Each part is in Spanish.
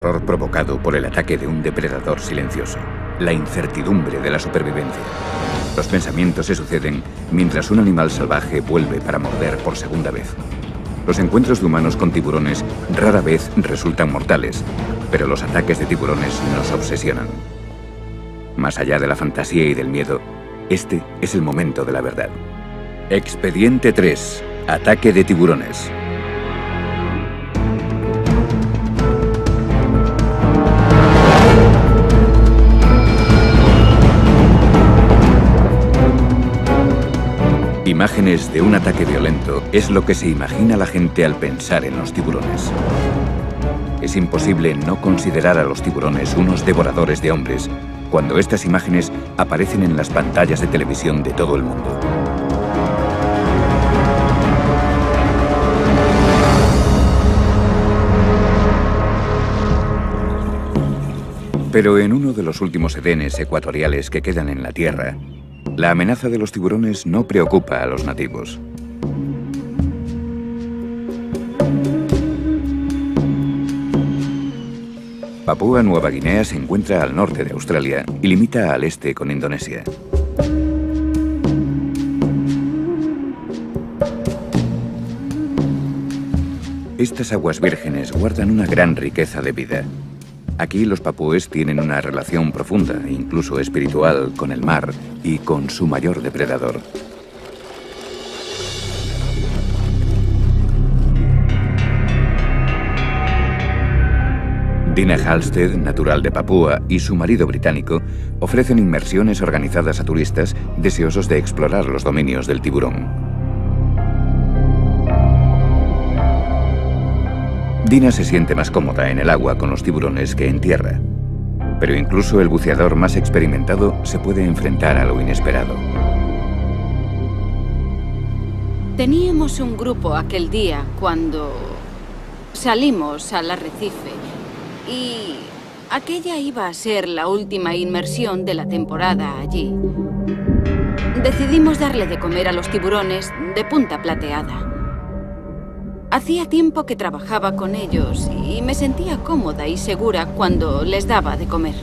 Horror provocado por el ataque de un depredador silencioso. La incertidumbre de la supervivencia. Los pensamientos se suceden mientras un animal salvaje vuelve para morder por segunda vez. Los encuentros de humanos con tiburones rara vez resultan mortales, pero los ataques de tiburones nos obsesionan. Más allá de la fantasía y del miedo, este es el momento de la verdad. Expediente 3. Ataque de tiburones. Imágenes de un ataque violento es lo que se imagina la gente al pensar en los tiburones. Es imposible no considerar a los tiburones unos devoradores de hombres cuando estas imágenes aparecen en las pantallas de televisión de todo el mundo. Pero en uno de los últimos edenes ecuatoriales que quedan en la Tierra, la amenaza de los tiburones no preocupa a los nativos. Papúa Nueva Guinea se encuentra al norte de Australia y limita al este con Indonesia. Estas aguas vírgenes guardan una gran riqueza de vida. Aquí los papúes tienen una relación profunda, incluso espiritual, con el mar y con su mayor depredador. Dina Halstead, natural de Papúa, y su marido británico ofrecen inmersiones organizadas a turistas deseosos de explorar los dominios del tiburón. Dina se siente más cómoda en el agua con los tiburones que en tierra. Pero incluso el buceador más experimentado se puede enfrentar a lo inesperado. Teníamos un grupo aquel día cuando salimos al arrecife y aquella iba a ser la última inmersión de la temporada allí. Decidimos darle de comer a los tiburones de punta plateada. Hacía tiempo que trabajaba con ellos y me sentía cómoda y segura cuando les daba de comer.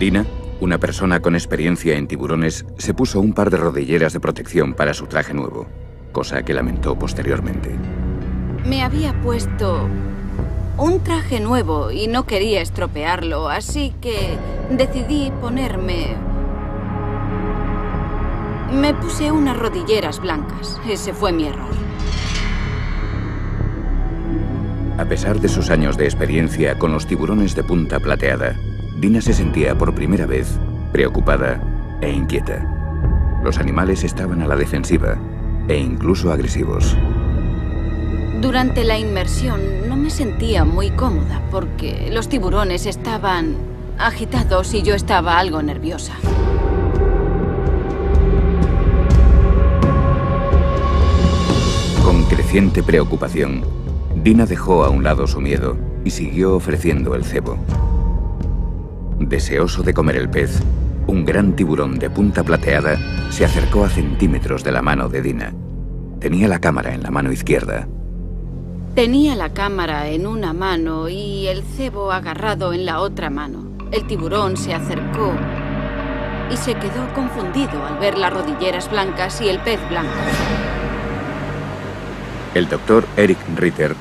Dina, una persona con experiencia en tiburones, se puso un par de rodilleras de protección para su traje nuevo, cosa que lamentó posteriormente. Me había puesto un traje nuevo y no quería estropearlo, así que decidí ponerme... Me puse unas rodilleras blancas. Ese fue mi error. A pesar de sus años de experiencia con los tiburones de punta plateada, Dina se sentía por primera vez preocupada e inquieta. Los animales estaban a la defensiva e incluso agresivos. Durante la inmersión no me sentía muy cómoda porque los tiburones estaban agitados y yo estaba algo nerviosa. Con creciente preocupación, Dina dejó a un lado su miedo y siguió ofreciendo el cebo. Deseoso de comer el pez, un gran tiburón de punta plateada se acercó a centímetros de la mano de Dina. Tenía la cámara en la mano izquierda. Tenía la cámara en una mano y el cebo agarrado en la otra mano. El tiburón se acercó y se quedó confundido al ver las rodilleras blancas y el pez blanco. El doctor Eric Ritter,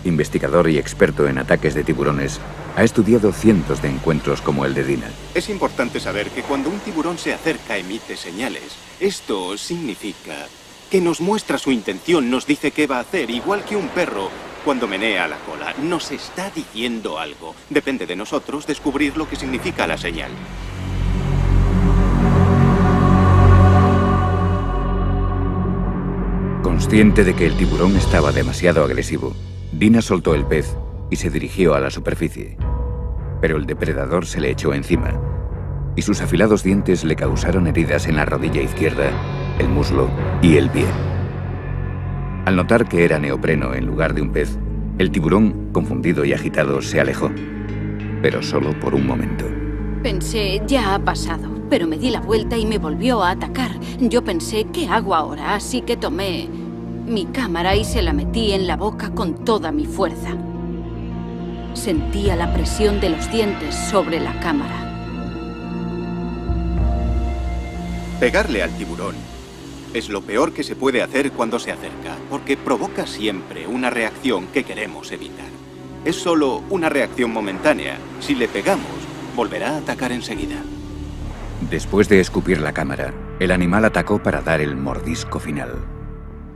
investigador y experto en ataques de tiburones, ha estudiado cientos de encuentros como el de Dina. Es importante saber que cuando un tiburón se acerca emite señales. Esto significa que nos muestra su intención, nos dice qué va a hacer, igual que un perro cuando menea la cola. Nos está diciendo algo. Depende de nosotros descubrir lo que significa la señal. Consciente de que el tiburón estaba demasiado agresivo, Dina soltó el pez y se dirigió a la superficie. Pero el depredador se le echó encima y sus afilados dientes le causaron heridas en la rodilla izquierda, el muslo y el pie. Al notar que era neopreno en lugar de un pez, el tiburón, confundido y agitado, se alejó, pero solo por un momento. Pensé, ya ha pasado. pero me di la vuelta y me volvió a atacar. Yo pensé, ¿qué hago ahora? Así que tomé mi cámara y se la metí en la boca con toda mi fuerza. Sentía la presión de los dientes sobre la cámara. Pegarle al tiburón es lo peor que se puede hacer cuando se acerca, porque provoca siempre una reacción que queremos evitar. Es solo una reacción momentánea. Si le pegamos, volverá a atacar enseguida. Después de escupir la cámara, el animal atacó para dar el mordisco final.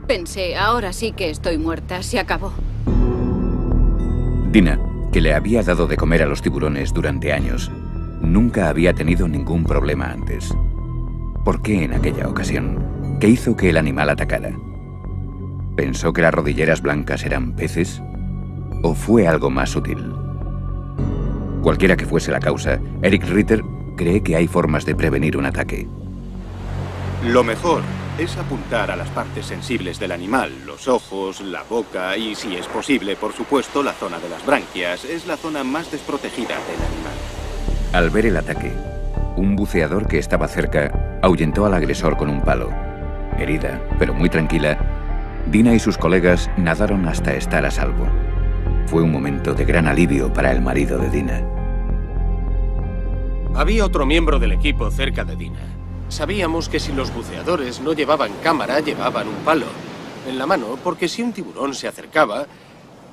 Pensé, ahora sí que estoy muerta, se acabó. Dina, que le había dado de comer a los tiburones durante años, nunca había tenido ningún problema antes. ¿Por qué en aquella ocasión? ¿Qué hizo que el animal atacara? ¿Pensó que las rodilleras blancas eran peces? ¿O fue algo más sutil? Cualquiera que fuese la causa, Eric Ritter cree que hay formas de prevenir un ataque. Lo mejor es apuntar a las partes sensibles del animal, los ojos, la boca y, si es posible, por supuesto, la zona de las branquias. Es la zona más desprotegida del animal. Al ver el ataque, un buceador que estaba cerca ahuyentó al agresor con un palo. Herida, pero muy tranquila, Dina y sus colegas nadaron hasta estar a salvo. Fue un momento de gran alivio para el marido de Dina. Había otro miembro del equipo cerca de Dina. Sabíamos que si los buceadores no llevaban cámara, llevaban un palo en la mano, porque si un tiburón se acercaba,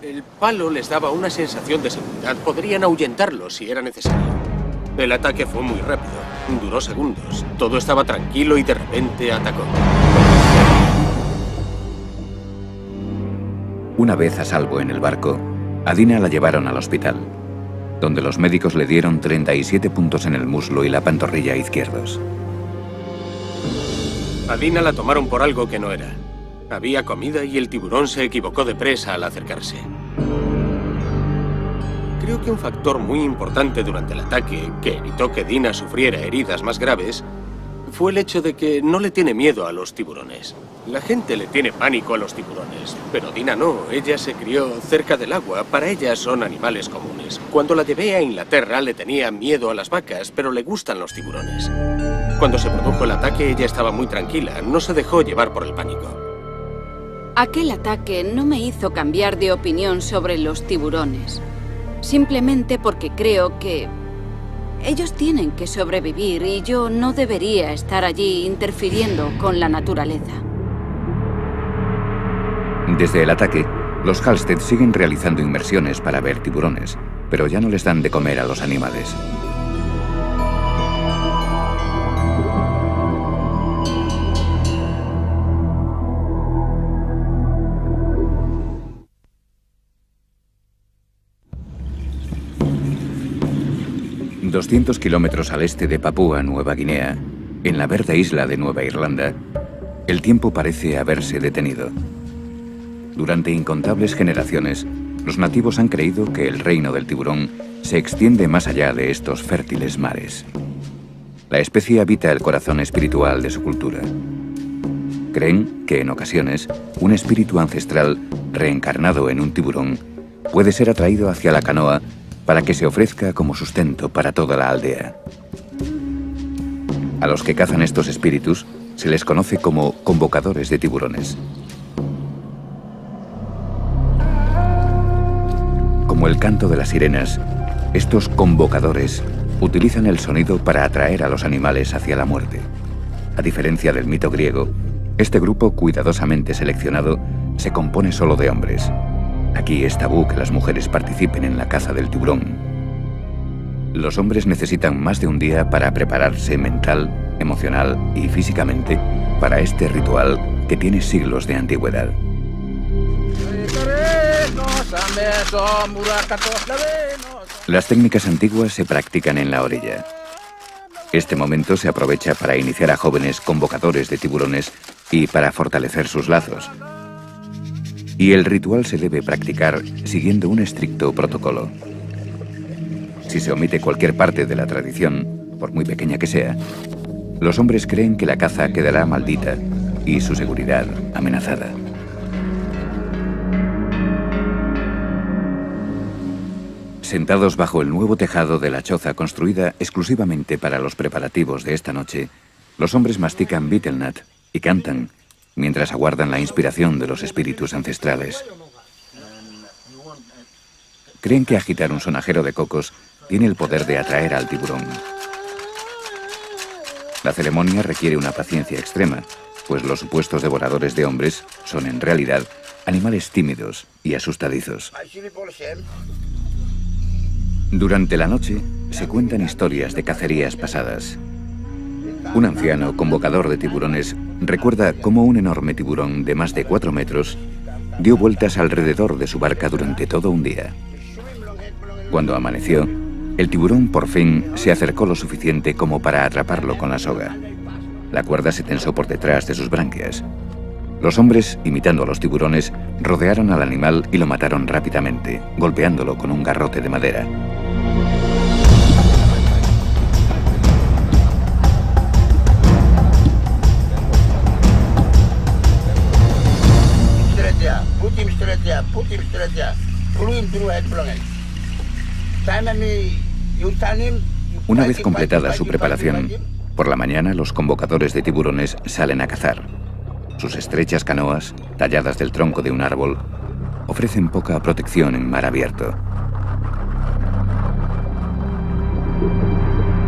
el palo les daba una sensación de seguridad. Podrían ahuyentarlo si era necesario. El ataque fue muy rápido, duró segundos. Todo estaba tranquilo y de repente atacó. Una vez a salvo en el barco, a Dina la llevaron al hospital, donde los médicos le dieron 37 puntos en el muslo y la pantorrilla izquierdos. A Dina la tomaron por algo que no era. Había comida y el tiburón se equivocó de presa al acercarse. Creo que un factor muy importante durante el ataque, que evitó que Dina sufriera heridas más graves, fue el hecho de que no le tiene miedo a los tiburones. La gente le tiene pánico a los tiburones, pero Dina no. Ella se crió cerca del agua. Para ella son animales comunes. Cuando la llevé a Inglaterra le tenía miedo a las vacas, pero le gustan los tiburones. Cuando se produjo el ataque ella estaba muy tranquila, no se dejó llevar por el pánico. Aquel ataque no me hizo cambiar de opinión sobre los tiburones. Simplemente porque creo que ellos tienen que sobrevivir y yo no debería estar allí interfiriendo con la naturaleza. Desde el ataque, los Halstead siguen realizando inmersiones para ver tiburones, pero ya no les dan de comer a los animales. ...200 kilómetros al este de Papúa Nueva Guinea, en la verde isla de Nueva Irlanda, el tiempo parece haberse detenido. Durante incontables generaciones, los nativos han creído que el reino del tiburón se extiende más allá de estos fértiles mares. La especie habita el corazón espiritual de su cultura. Creen que en ocasiones un espíritu ancestral reencarnado en un tiburón puede ser atraído hacia la canoa para que se ofrezca como sustento para toda la aldea. A los que cazan estos espíritus se les conoce como convocadores de tiburones. Como el canto de las sirenas, estos convocadores utilizan el sonido para atraer a los animales hacia la muerte. A diferencia del mito griego, este grupo cuidadosamente seleccionado se compone solo de hombres. Aquí es tabú que las mujeres participen en la caza del tiburón. Los hombres necesitan más de un día para prepararse mental, emocional y físicamente para este ritual que tiene siglos de antigüedad. Las técnicas antiguas se practican en la orilla. Este momento se aprovecha para iniciar a jóvenes convocadores de tiburones y para fortalecer sus lazos. Y el ritual se debe practicar siguiendo un estricto protocolo. Si se omite cualquier parte de la tradición, por muy pequeña que sea, los hombres creen que la caza quedará maldita y su seguridad amenazada. Sentados bajo el nuevo tejado de la choza construida exclusivamente para los preparativos de esta noche, los hombres mastican betelnut y cantan mientras aguardan la inspiración de los espíritus ancestrales. Creen que agitar un sonajero de cocos tiene el poder de atraer al tiburón. La ceremonia requiere una paciencia extrema, pues los supuestos devoradores de hombres son en realidad animales tímidos y asustadizos. Durante la noche se cuentan historias de cacerías pasadas. Un anciano convocador de tiburones recuerda cómo un enorme tiburón de más de 4 metros dio vueltas alrededor de su barca durante todo un día. Cuando amaneció, el tiburón por fin se acercó lo suficiente como para atraparlo con la soga. La cuerda se tensó por detrás de sus branquias. Los hombres, imitando a los tiburones, rodearon al animal y lo mataron rápidamente, golpeándolo con un garrote de madera. Una vez completada su preparación, por la mañana los convocadores de tiburones salen a cazar. Sus estrechas canoas, talladas del tronco de un árbol, ofrecen poca protección en mar abierto.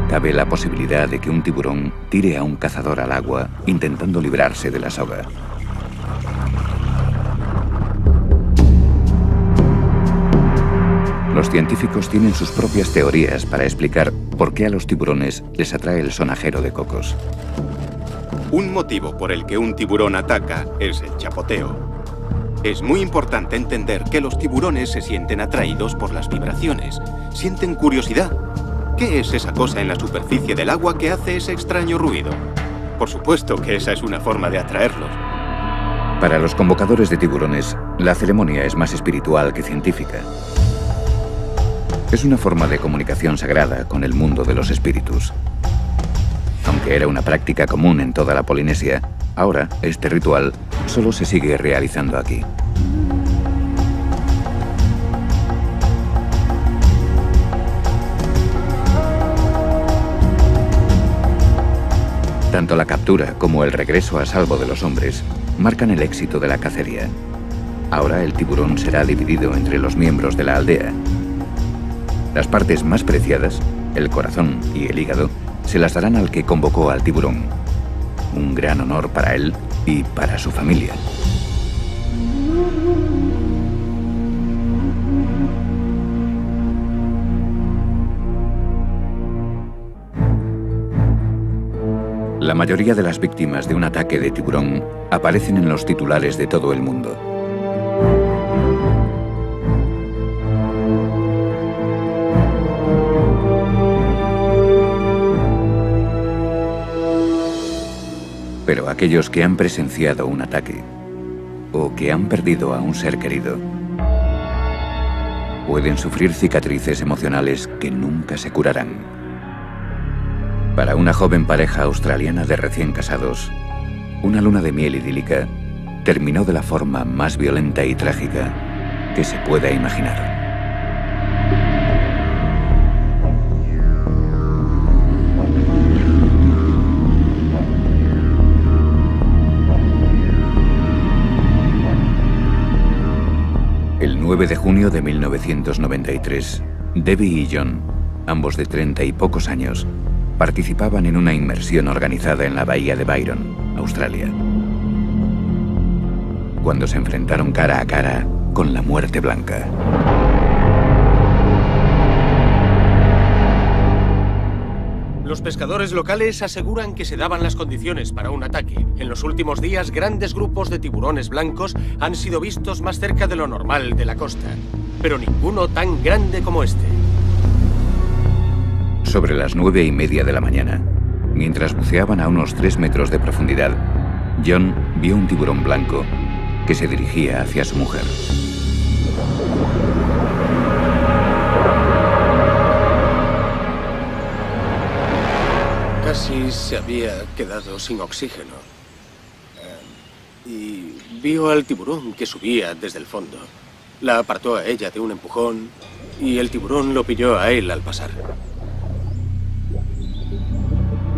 Cabe la posibilidad de que un tiburón tire a un cazador al agua intentando librarse de la soga. Los científicos tienen sus propias teorías para explicar por qué a los tiburones les atrae el sonajero de cocos. Un motivo por el que un tiburón ataca es el chapoteo. Es muy importante entender que los tiburones se sienten atraídos por las vibraciones. Sienten curiosidad. ¿Qué es esa cosa en la superficie del agua que hace ese extraño ruido? Por supuesto que esa es una forma de atraerlos. Para los convocadores de tiburones, la ceremonia es más espiritual que científica. Es una forma de comunicación sagrada con el mundo de los espíritus. Aunque era una práctica común en toda la Polinesia, ahora este ritual solo se sigue realizando aquí. Tanto la captura como el regreso a salvo de los hombres marcan el éxito de la cacería. Ahora el tiburón será dividido entre los miembros de la aldea. Las partes más preciadas, el corazón y el hígado, se las darán al que convocó al tiburón. Un gran honor para él y para su familia. La mayoría de las víctimas de un ataque de tiburón aparecen en los titulares de todo el mundo. Pero aquellos que han presenciado un ataque o que han perdido a un ser querido pueden sufrir cicatrices emocionales que nunca se curarán. Para una joven pareja australiana de recién casados, una luna de miel idílica terminó de la forma más violenta y trágica que se pueda imaginar. El 9 de junio de 1993, Debbie y John, ambos de 30 y pocos años, participaban en una inmersión organizada en la bahía de Byron, Australia, cuando se enfrentaron cara a cara con la muerte blanca. Los pescadores locales aseguran que se daban las condiciones para un ataque. En los últimos días, grandes grupos de tiburones blancos han sido vistos más cerca de lo normal de la costa, pero ninguno tan grande como este. Sobre las 9:30 de la mañana, mientras buceaban a unos 3 metros de profundidad, John vio un tiburón blanco que se dirigía hacia su mujer. Casi se había quedado sin oxígeno. Y vio al tiburón que subía desde el fondo. La apartó a ella de un empujón y el tiburón lo pilló a él al pasar.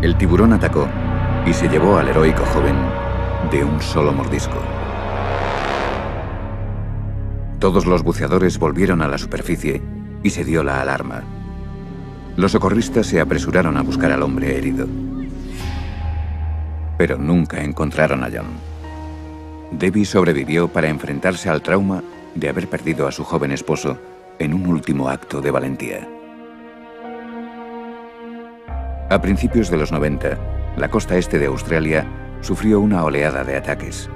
El tiburón atacó y se llevó al heroico joven de un solo mordisco. Todos los buceadores volvieron a la superficie y se dio la alarma. Los socorristas se apresuraron a buscar al hombre herido. Pero nunca encontraron a John. Debbie sobrevivió para enfrentarse al trauma de haber perdido a su joven esposo en un último acto de valentía. A principios de los 90, la costa este de Australia sufrió una oleada de ataques.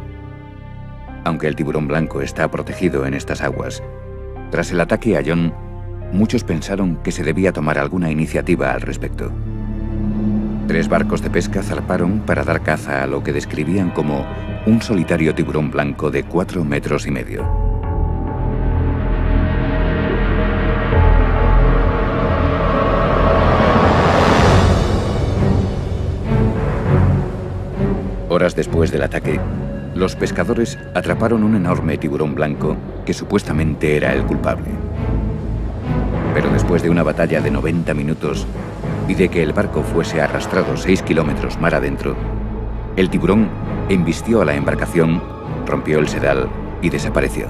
Aunque el tiburón blanco está protegido en estas aguas, tras el ataque a John, muchos pensaron que se debía tomar alguna iniciativa al respecto. 3 barcos de pesca zarparon para dar caza a lo que describían como un solitario tiburón blanco de 4,5 metros. Horas después del ataque, los pescadores atraparon un enorme tiburón blanco que supuestamente era el culpable. Pero después de una batalla de 90 minutos y de que el barco fuese arrastrado 6 kilómetros mar adentro, el tiburón embistió a la embarcación, rompió el sedal y desapareció.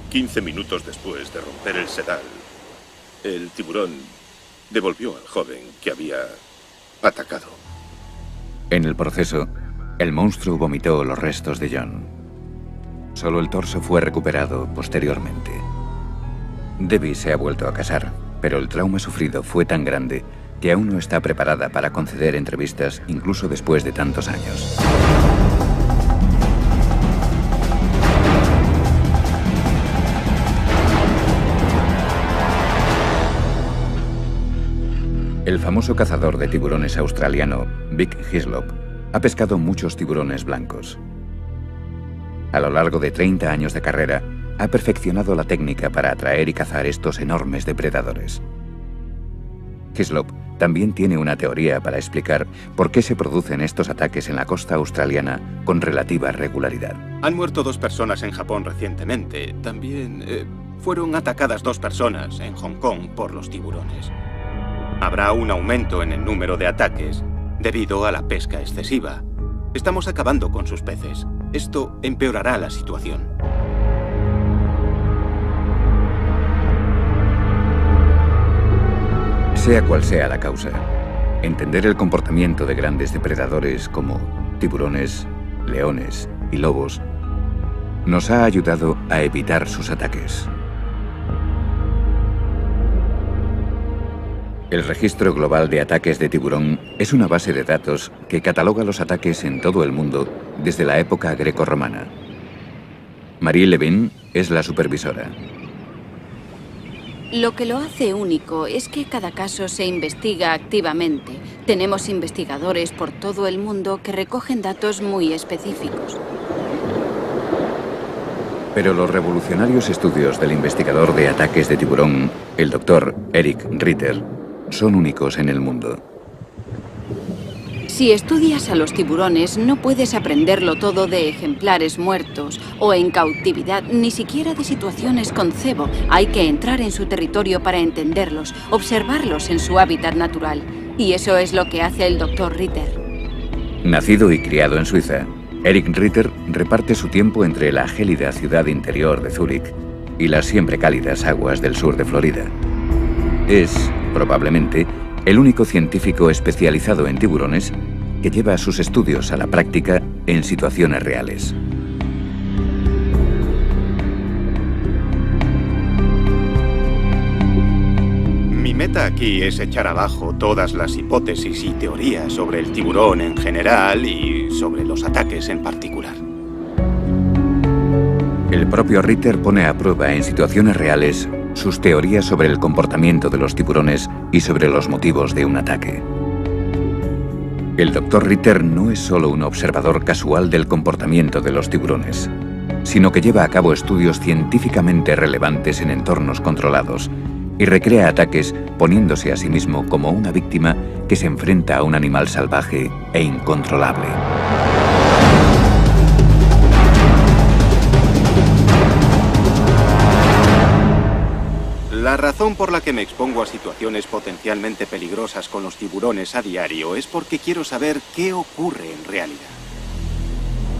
15 minutos después de romper el sedal, el tiburón devolvió al joven que había atacado. En el proceso, el monstruo vomitó los restos de John. Solo el torso fue recuperado posteriormente. Debbie se ha vuelto a casar, pero el trauma sufrido fue tan grande que aún no está preparada para conceder entrevistas incluso después de tantos años. El famoso cazador de tiburones australiano, Vic Hislop, ha pescado muchos tiburones blancos. A lo largo de 30 años de carrera, ha perfeccionado la técnica para atraer y cazar estos enormes depredadores. Hislop también tiene una teoría para explicar por qué se producen estos ataques en la costa australiana con relativa regularidad. Han muerto 2 personas en Japón recientemente. También fueron atacadas 2 personas en Hong Kong por los tiburones. Habrá un aumento en el número de ataques debido a la pesca excesiva. Estamos acabando con sus peces. Esto empeorará la situación. Sea cual sea la causa, entender el comportamiento de grandes depredadores como tiburones, leones y lobos nos ha ayudado a evitar sus ataques. El Registro Global de Ataques de Tiburón es una base de datos que cataloga los ataques en todo el mundo desde la época grecorromana. Marie Levin es la supervisora. Lo que lo hace único es que cada caso se investiga activamente. Tenemos investigadores por todo el mundo que recogen datos muy específicos. Pero los revolucionarios estudios del investigador de ataques de tiburón, el Dr. Eric Ritter, son únicos en el mundo. Si estudias a los tiburones, no puedes aprenderlo todo de ejemplares muertos o en cautividad, ni siquiera de situaciones con cebo. Hay que entrar en su territorio para entenderlos, observarlos en su hábitat natural. Y eso es lo que hace el Dr. Ritter. Nacido y criado en Suiza, Eric Ritter reparte su tiempo entre la gélida ciudad interior de Zúrich y las siempre cálidas aguas del sur de Florida. Es, probablemente, el único científico especializado en tiburones que lleva sus estudios a la práctica en situaciones reales. Mi meta aquí es echar abajo todas las hipótesis y teorías sobre el tiburón en general y sobre los ataques en particular. El propio Ritter pone a prueba en situaciones reales sus teorías sobre el comportamiento de los tiburones y sobre los motivos de un ataque. El Dr. Ritter no es solo un observador casual del comportamiento de los tiburones, sino que lleva a cabo estudios científicamente relevantes en entornos controlados y recrea ataques poniéndose a sí mismo como una víctima que se enfrenta a un animal salvaje e incontrolable. La razón por la que me expongo a situaciones potencialmente peligrosas con los tiburones a diario es porque quiero saber qué ocurre en realidad.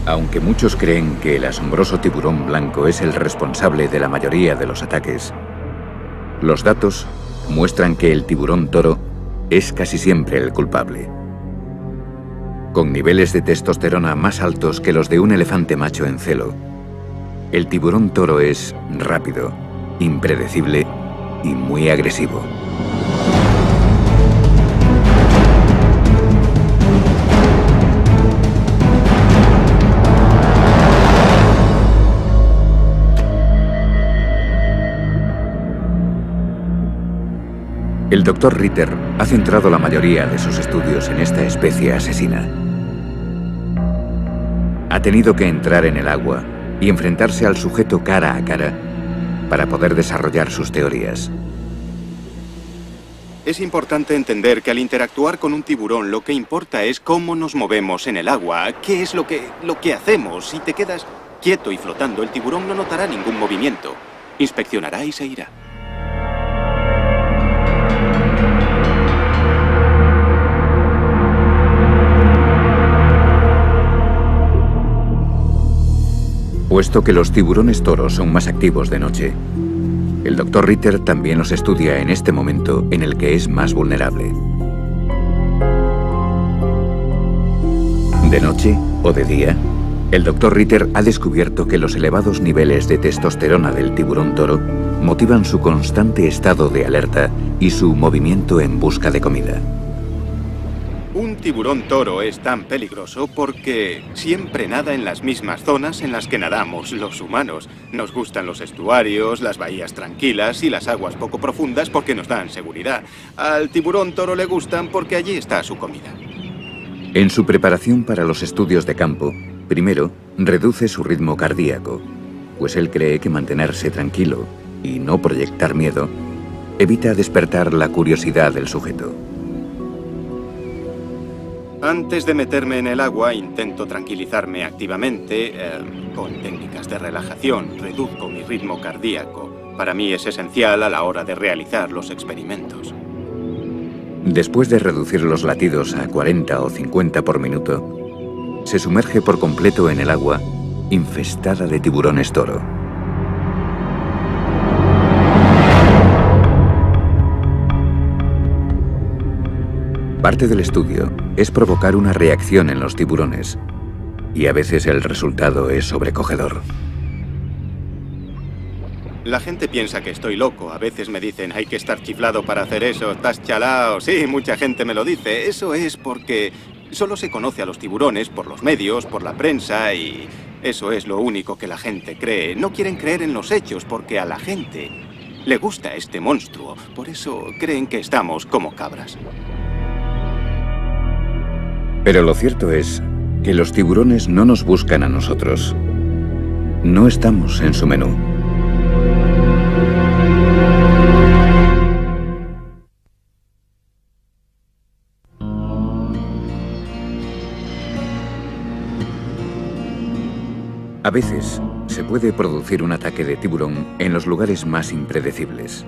Aunque muchos creen que el asombroso tiburón blanco es el responsable de la mayoría de los ataques, los datos muestran que el tiburón toro es casi siempre el culpable. Con niveles de testosterona más altos que los de un elefante macho en celo, el tiburón toro es rápido, impredecible y muy agresivo. El Dr. Ritter ha centrado la mayoría de sus estudios en esta especie asesina. Ha tenido que entrar en el agua y enfrentarse al sujeto cara a cara para poder desarrollar sus teorías. Es importante entender que al interactuar con un tiburón lo que importa es cómo nos movemos en el agua, qué es lo que hacemos. Si te quedas quieto y flotando, el tiburón no notará ningún movimiento. Inspeccionará y se irá. Puesto que los tiburones toros son más activos de noche, el Dr. Ritter también los estudia en este momento en el que es más vulnerable. De noche o de día, el Dr. Ritter ha descubierto que los elevados niveles de testosterona del tiburón toro motivan su constante estado de alerta y su movimiento en busca de comida. Un tiburón toro es tan peligroso porque siempre nada en las mismas zonas en las que nadamos los humanos. Nos gustan los estuarios, las bahías tranquilas y las aguas poco profundas porque nos dan seguridad. Al tiburón toro le gustan porque allí está su comida. En su preparación para los estudios de campo, primero reduce su ritmo cardíaco, pues él cree que mantenerse tranquilo y no proyectar miedo evita despertar la curiosidad del sujeto. Antes de meterme en el agua, intento tranquilizarme activamente con técnicas de relajación. Reduzco mi ritmo cardíaco. Para mí es esencial a la hora de realizar los experimentos. Después de reducir los latidos a 40 o 50 por minuto, se sumerge por completo en el agua infestada de tiburones toro. Parte del estudio es provocar una reacción en los tiburones, y a veces el resultado es sobrecogedor. La gente piensa que estoy loco. A veces me dicen, hay que estar chiflado para hacer eso, estás chalao. Sí, mucha gente me lo dice. Eso es porque solo se conoce a los tiburones por los medios, por la prensa, y eso es lo único que la gente cree. No quieren creer en los hechos porque a la gente le gusta este monstruo. Por eso creen que estamos como cabras. Pero lo cierto es que los tiburones no nos buscan a nosotros. No estamos en su menú. A veces se puede producir un ataque de tiburón en los lugares más impredecibles.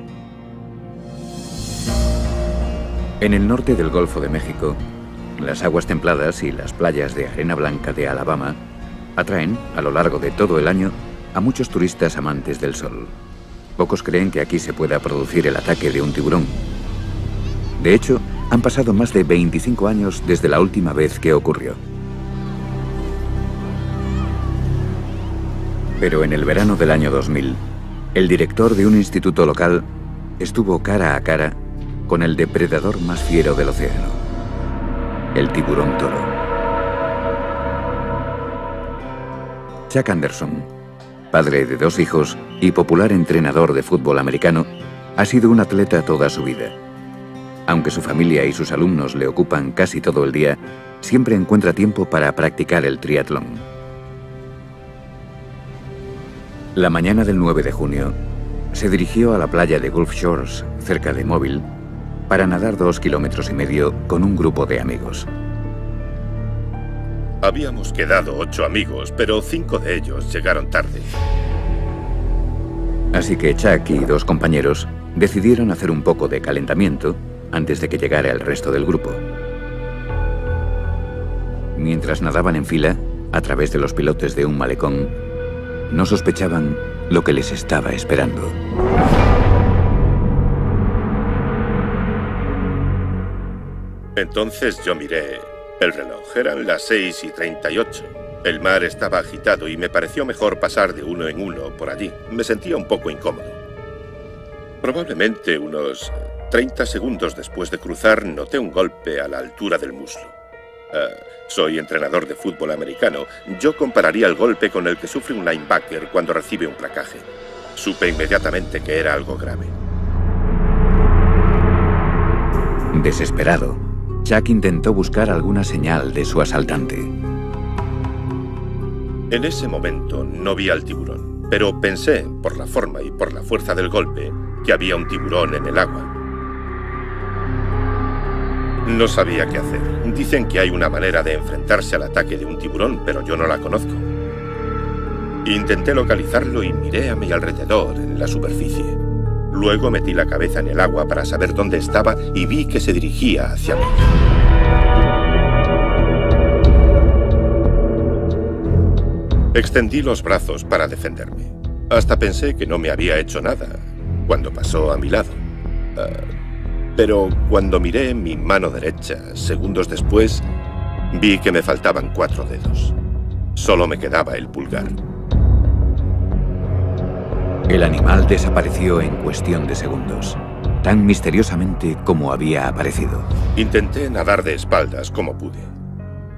En el norte del Golfo de México, las aguas templadas y las playas de arena blanca de Alabama atraen, a lo largo de todo el año, a muchos turistas amantes del sol. Pocos creen que aquí se pueda producir el ataque de un tiburón. De hecho, han pasado más de 25 años desde la última vez que ocurrió. Pero en el verano del año 2000, el director de un instituto local estuvo cara a cara con el depredador más fiero del océano, el tiburón toro. Chuck Anderson, padre de 2 hijos y popular entrenador de fútbol americano, ha sido un atleta toda su vida. Aunque su familia y sus alumnos le ocupan casi todo el día, siempre encuentra tiempo para practicar el triatlón. La mañana del 9 de junio, se dirigió a la playa de Gulf Shores, cerca de Mobile, para nadar 2,5 kilómetros con un grupo de amigos. Habíamos quedado 8 amigos, pero 5 de ellos llegaron tarde. Así que Chuck y 2 compañeros Decidieron hacer un poco de calentamiento antes de que llegara el resto del grupo. Mientras nadaban en fila, a través de los pilotes de un malecón, no sospechaban lo que les estaba esperando. Entonces yo miré el reloj. Eran las 6:38. El mar estaba agitado y me pareció mejor pasar de uno en uno por allí. Me sentía un poco incómodo. Probablemente unos 30 segundos después de cruzar, noté un golpe a la altura del muslo. Soy entrenador de fútbol americano. Yo compararía el golpe con el que sufre un linebacker cuando recibe un placaje. Supe inmediatamente que era algo grave. Desesperado, Chuck intentó buscar alguna señal de su asaltante. En ese momento no vi al tiburón, pero pensé, por la forma y por la fuerza del golpe, que había un tiburón en el agua. No sabía qué hacer. Dicen que hay una manera de enfrentarse al ataque de un tiburón, pero yo no la conozco. Intenté localizarlo y miré a mi alrededor, en la superficie. Luego metí la cabeza en el agua para saber dónde estaba y vi que se dirigía hacia mí. Extendí los brazos para defenderme. Hasta pensé que no me había hecho nada cuando pasó a mi lado. Pero cuando miré mi mano derecha, segundos después, vi que me faltaban 4 dedos. Solo me quedaba el pulgar. El animal desapareció en cuestión de segundos, tan misteriosamente como había aparecido. Intenté nadar de espaldas como pude.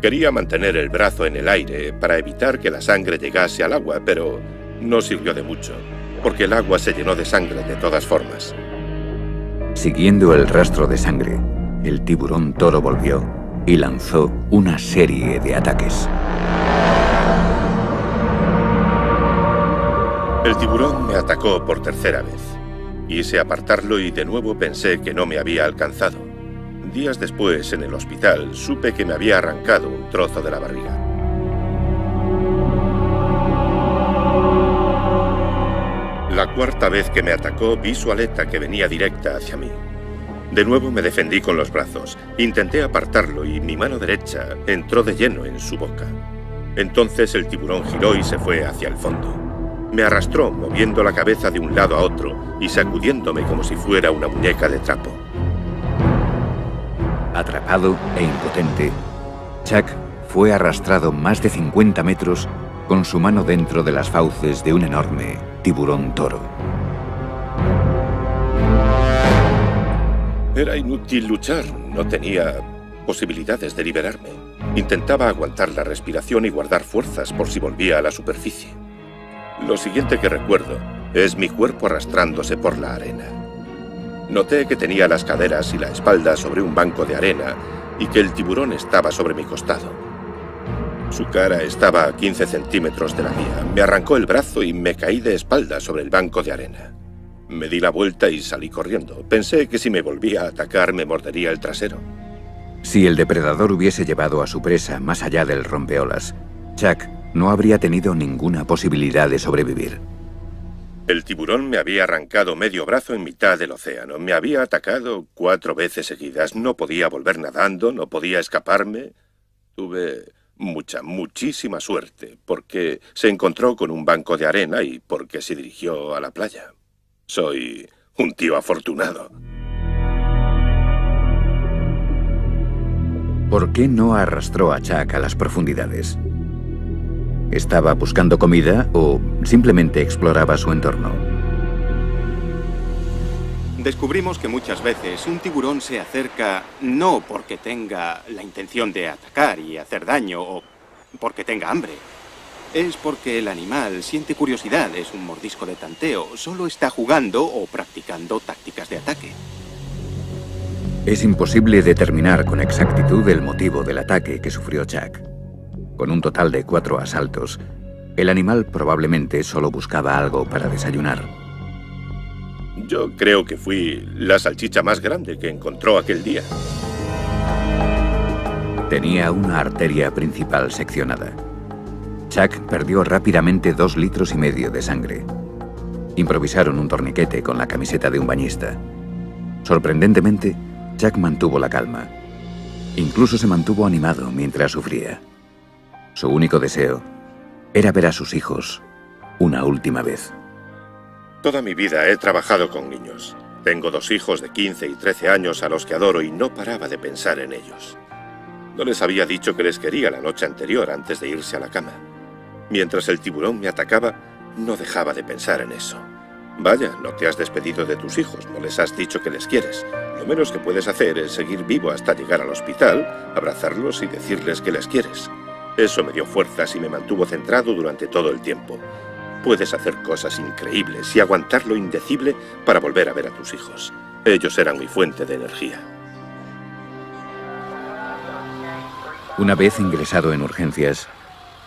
Quería mantener el brazo en el aire para evitar que la sangre llegase al agua, pero no sirvió de mucho, porque el agua se llenó de sangre de todas formas. Siguiendo el rastro de sangre, el tiburón toro volvió y lanzó una serie de ataques. El tiburón me atacó por tercera vez. Quise apartarlo y de nuevo pensé que no me había alcanzado. Días después, en el hospital, supe que me había arrancado un trozo de la barriga. La cuarta vez que me atacó, vi su aleta que venía directa hacia mí. De nuevo me defendí con los brazos. Intenté apartarlo y mi mano derecha entró de lleno en su boca. Entonces el tiburón giró y se fue hacia el fondo. Me arrastró, moviendo la cabeza de un lado a otro y sacudiéndome como si fuera una muñeca de trapo. Atrapado e impotente, Chuck fue arrastrado más de 50 metros con su mano dentro de las fauces de un enorme tiburón toro. Era inútil luchar, no tenía posibilidades de liberarme. Intentaba aguantar la respiración y guardar fuerzas por si volvía a la superficie. Lo siguiente que recuerdo es mi cuerpo arrastrándose por la arena. Noté que tenía las caderas y la espalda sobre un banco de arena y que el tiburón estaba sobre mi costado. Su cara estaba a 15 centímetros de la mía. Me arrancó el brazo y me caí de espalda sobre el banco de arena. Me di la vuelta y salí corriendo. Pensé que si me volvía a atacar me mordería el trasero. Si el depredador hubiese llevado a su presa más allá del rompeolas, Chuck no habría tenido ninguna posibilidad de sobrevivir. El tiburón me había arrancado medio brazo en mitad del océano. Me había atacado 4 veces seguidas. No podía volver nadando, no podía escaparme. Tuve muchísima suerte, porque se encontró con un banco de arena y porque se dirigió a la playa. Soy un tío afortunado. ¿Por qué no arrastró a Chuck a las profundidades? ¿Estaba buscando comida o simplemente exploraba su entorno? Descubrimos que muchas veces un tiburón se acerca no porque tenga la intención de atacar y hacer daño o porque tenga hambre. Es porque el animal siente curiosidad, es un mordisco de tanteo, solo está jugando o practicando tácticas de ataque. Es imposible determinar con exactitud el motivo del ataque que sufrió Chuck. Con un total de 4 asaltos, el animal probablemente solo buscaba algo para desayunar. Yo creo que fui la salchicha más grande que encontró aquel día. Tenía una arteria principal seccionada. Chuck perdió rápidamente 2,5 litros de sangre. Improvisaron un torniquete con la camiseta de un bañista. Sorprendentemente, Chuck mantuvo la calma. Incluso se mantuvo animado mientras sufría. Su único deseo era ver a sus hijos una última vez. Toda mi vida he trabajado con niños. Tengo 2 hijos de 15 y 13 años a los que adoro y no paraba de pensar en ellos. No les había dicho que les quería la noche anterior antes de irse a la cama. Mientras el tiburón me atacaba, no dejaba de pensar en eso. Vaya, no te has despedido de tus hijos, no les has dicho que les quieres. Lo menos que puedes hacer es seguir vivo hasta llegar al hospital, abrazarlos y decirles que les quieres. Eso me dio fuerzas y me mantuvo centrado durante todo el tiempo. Puedes hacer cosas increíbles y aguantar lo indecible para volver a ver a tus hijos. Ellos eran mi fuente de energía. Una vez ingresado en urgencias,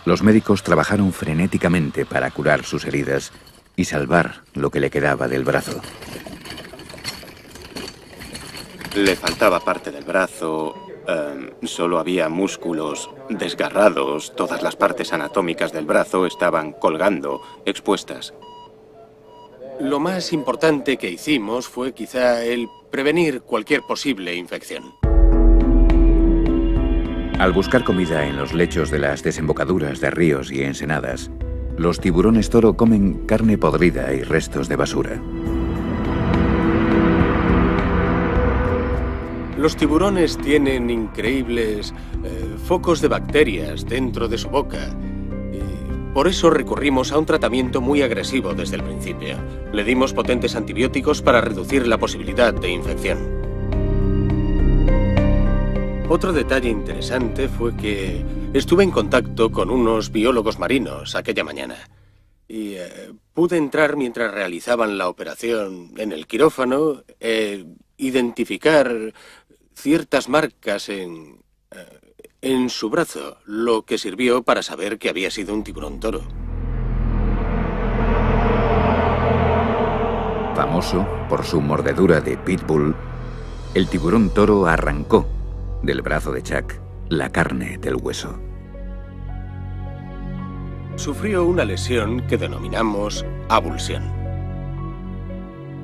los médicos trabajaron frenéticamente para curar sus heridas y salvar lo que le quedaba del brazo. Le faltaba parte del brazo, solo había músculos desgarrados, todas las partes anatómicas del brazo estaban colgando, expuestas. Lo más importante que hicimos fue quizá el prevenir cualquier posible infección. Al buscar comida en los lechos de las desembocaduras de ríos y ensenadas, los tiburones toro comen carne podrida y restos de basura. Los tiburones tienen increíbles focos de bacterias dentro de su boca. Y por eso recurrimos a un tratamiento muy agresivo desde el principio. Le dimos potentes antibióticos para reducir la posibilidad de infección. Otro detalle interesante fue que estuve en contacto con unos biólogos marinos aquella mañana. Y pude entrar mientras realizaban la operación en el quirófano, identificar ciertas marcas en su brazo, lo que sirvió para saber que había sido un tiburón toro. Famoso por su mordedura de pitbull, el tiburón toro arrancó del brazo de Chuck la carne del hueso. Sufrió una lesión que denominamos avulsión.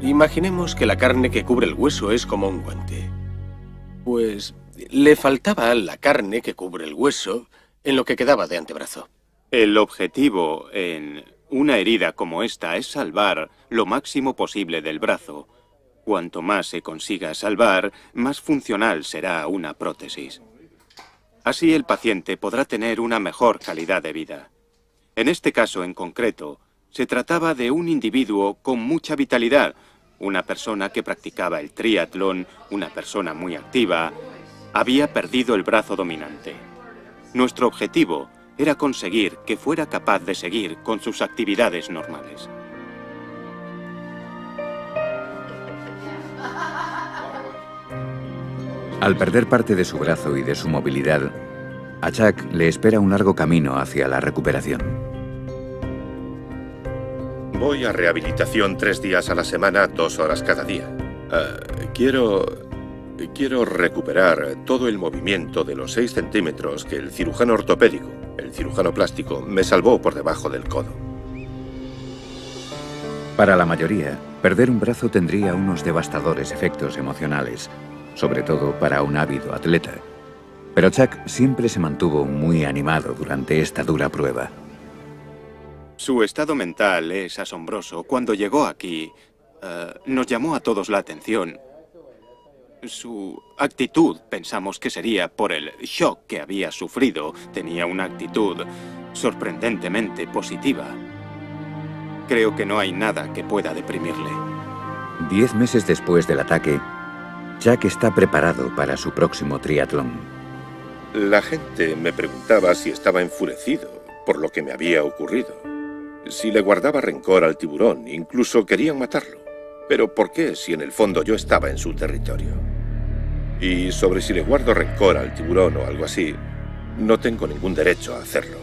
Imaginemos que la carne que cubre el hueso es como un guante. Pues le faltaba la carne que cubre el hueso en lo que quedaba de antebrazo. El objetivo en una herida como esta es salvar lo máximo posible del brazo. Cuanto más se consiga salvar, más funcional será una prótesis. Así el paciente podrá tener una mejor calidad de vida. En este caso en concreto, se trataba de un individuo con mucha vitalidad, una persona que practicaba el triatlón, una persona muy activa, había perdido el brazo dominante. Nuestro objetivo era conseguir que fuera capaz de seguir con sus actividades normales. Al perder parte de su brazo y de su movilidad, a Chuck le espera un largo camino hacia la recuperación. Voy a rehabilitación 3 días a la semana, 2 horas cada día. Quiero recuperar todo el movimiento de los 6 centímetros que el cirujano ortopédico, el cirujano plástico, me salvó por debajo del codo. Para la mayoría, perder un brazo tendría unos devastadores efectos emocionales, sobre todo para un ávido atleta. Pero Chuck siempre se mantuvo muy animado durante esta dura prueba. Su estado mental es asombroso. Cuando llegó aquí, nos llamó a todos la atención. Su actitud, pensamos que sería por el shock que había sufrido. Tenía una actitud sorprendentemente positiva. Creo que no hay nada que pueda deprimirle. 10 meses después del ataque, Chuck está preparado para su próximo triatlón. La gente me preguntaba si estaba enfurecido por lo que me había ocurrido. Si le guardaba rencor al tiburón, incluso querían matarlo. Pero ¿por qué si en el fondo yo estaba en su territorio? Y sobre si le guardo rencor al tiburón o algo así, no tengo ningún derecho a hacerlo.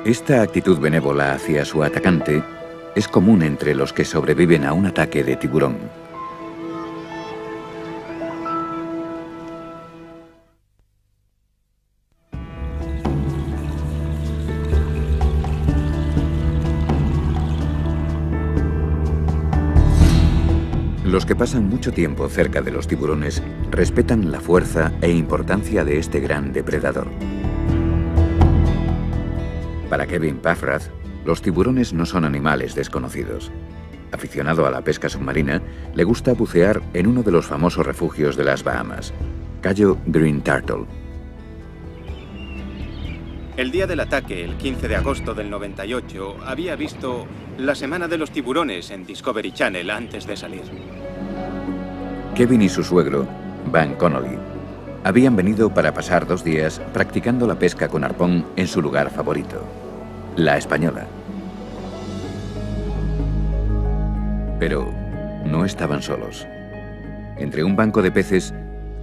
Esta actitud benévola hacia su atacante es común entre los que sobreviven a un ataque de tiburón. Los que pasan mucho tiempo cerca de los tiburones respetan la fuerza e importancia de este gran depredador. Para Kevin Paffrath, los tiburones no son animales desconocidos. Aficionado a la pesca submarina, le gusta bucear en uno de los famosos refugios de las Bahamas, Cayo Green Turtle. El día del ataque, el 15 de agosto del 98, había visto La Semana de los Tiburones en Discovery Channel antes de salir. Kevin y su suegro, Van Connolly, habían venido para pasar 2 días practicando la pesca con arpón en su lugar favorito, La Española. Pero no estaban solos. Entre un banco de peces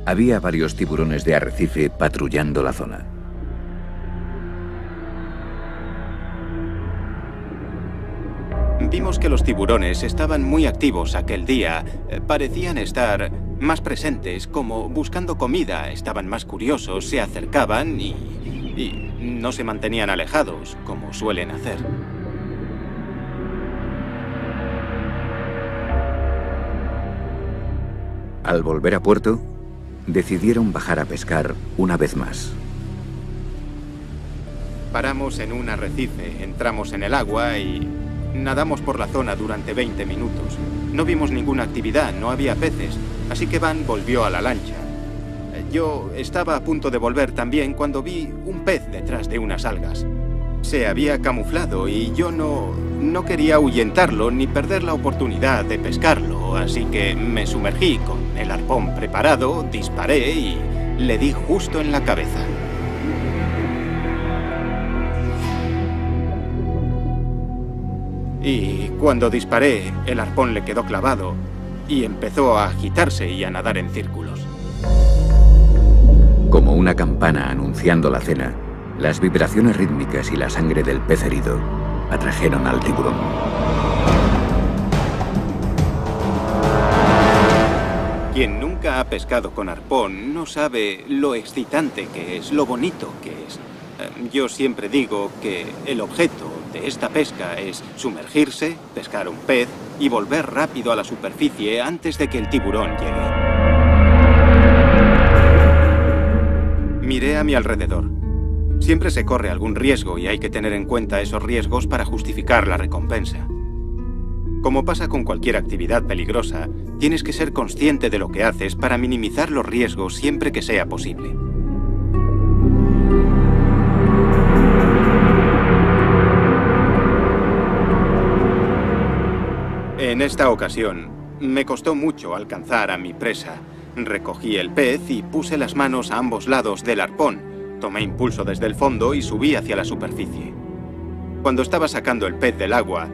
había varios tiburones de arrecife patrullando la zona. Vimos que los tiburones estaban muy activos aquel día. Parecían estar más presentes, como buscando comida. Estaban más curiosos, se acercaban y no se mantenían alejados, como suelen hacer. Al volver a puerto, decidieron bajar a pescar una vez más. Paramos en un arrecife, entramos en el agua y nadamos por la zona durante 20 minutos. No vimos ninguna actividad, no había peces, así que Van volvió a la lancha. Yo estaba a punto de volver también cuando vi un pez detrás de unas algas. Se había camuflado y yo no quería ahuyentarlo ni perder la oportunidad de pescarlo, así que me sumergí con el arpón preparado, disparé y le di justo en la cabeza. Y cuando disparé, el arpón le quedó clavado y empezó a agitarse y a nadar en círculos. Como una campana anunciando la cena, las vibraciones rítmicas y la sangre del pez herido atrajeron al tiburón. Quien nunca ha pescado con arpón no sabe lo excitante que es, lo bonito que es. Yo siempre digo que el objeto de esta pesca es sumergirse, pescar un pez y volver rápido a la superficie antes de que el tiburón llegue. Miré a mi alrededor. Siempre se corre algún riesgo y hay que tener en cuenta esos riesgos para justificar la recompensa. Como pasa con cualquier actividad peligrosa, tienes que ser consciente de lo que haces para minimizar los riesgos siempre que sea posible. En esta ocasión, me costó mucho alcanzar a mi presa. Recogí el pez y puse las manos a ambos lados del arpón. Tomé impulso desde el fondo y subí hacia la superficie. Cuando estaba sacando el pez del agua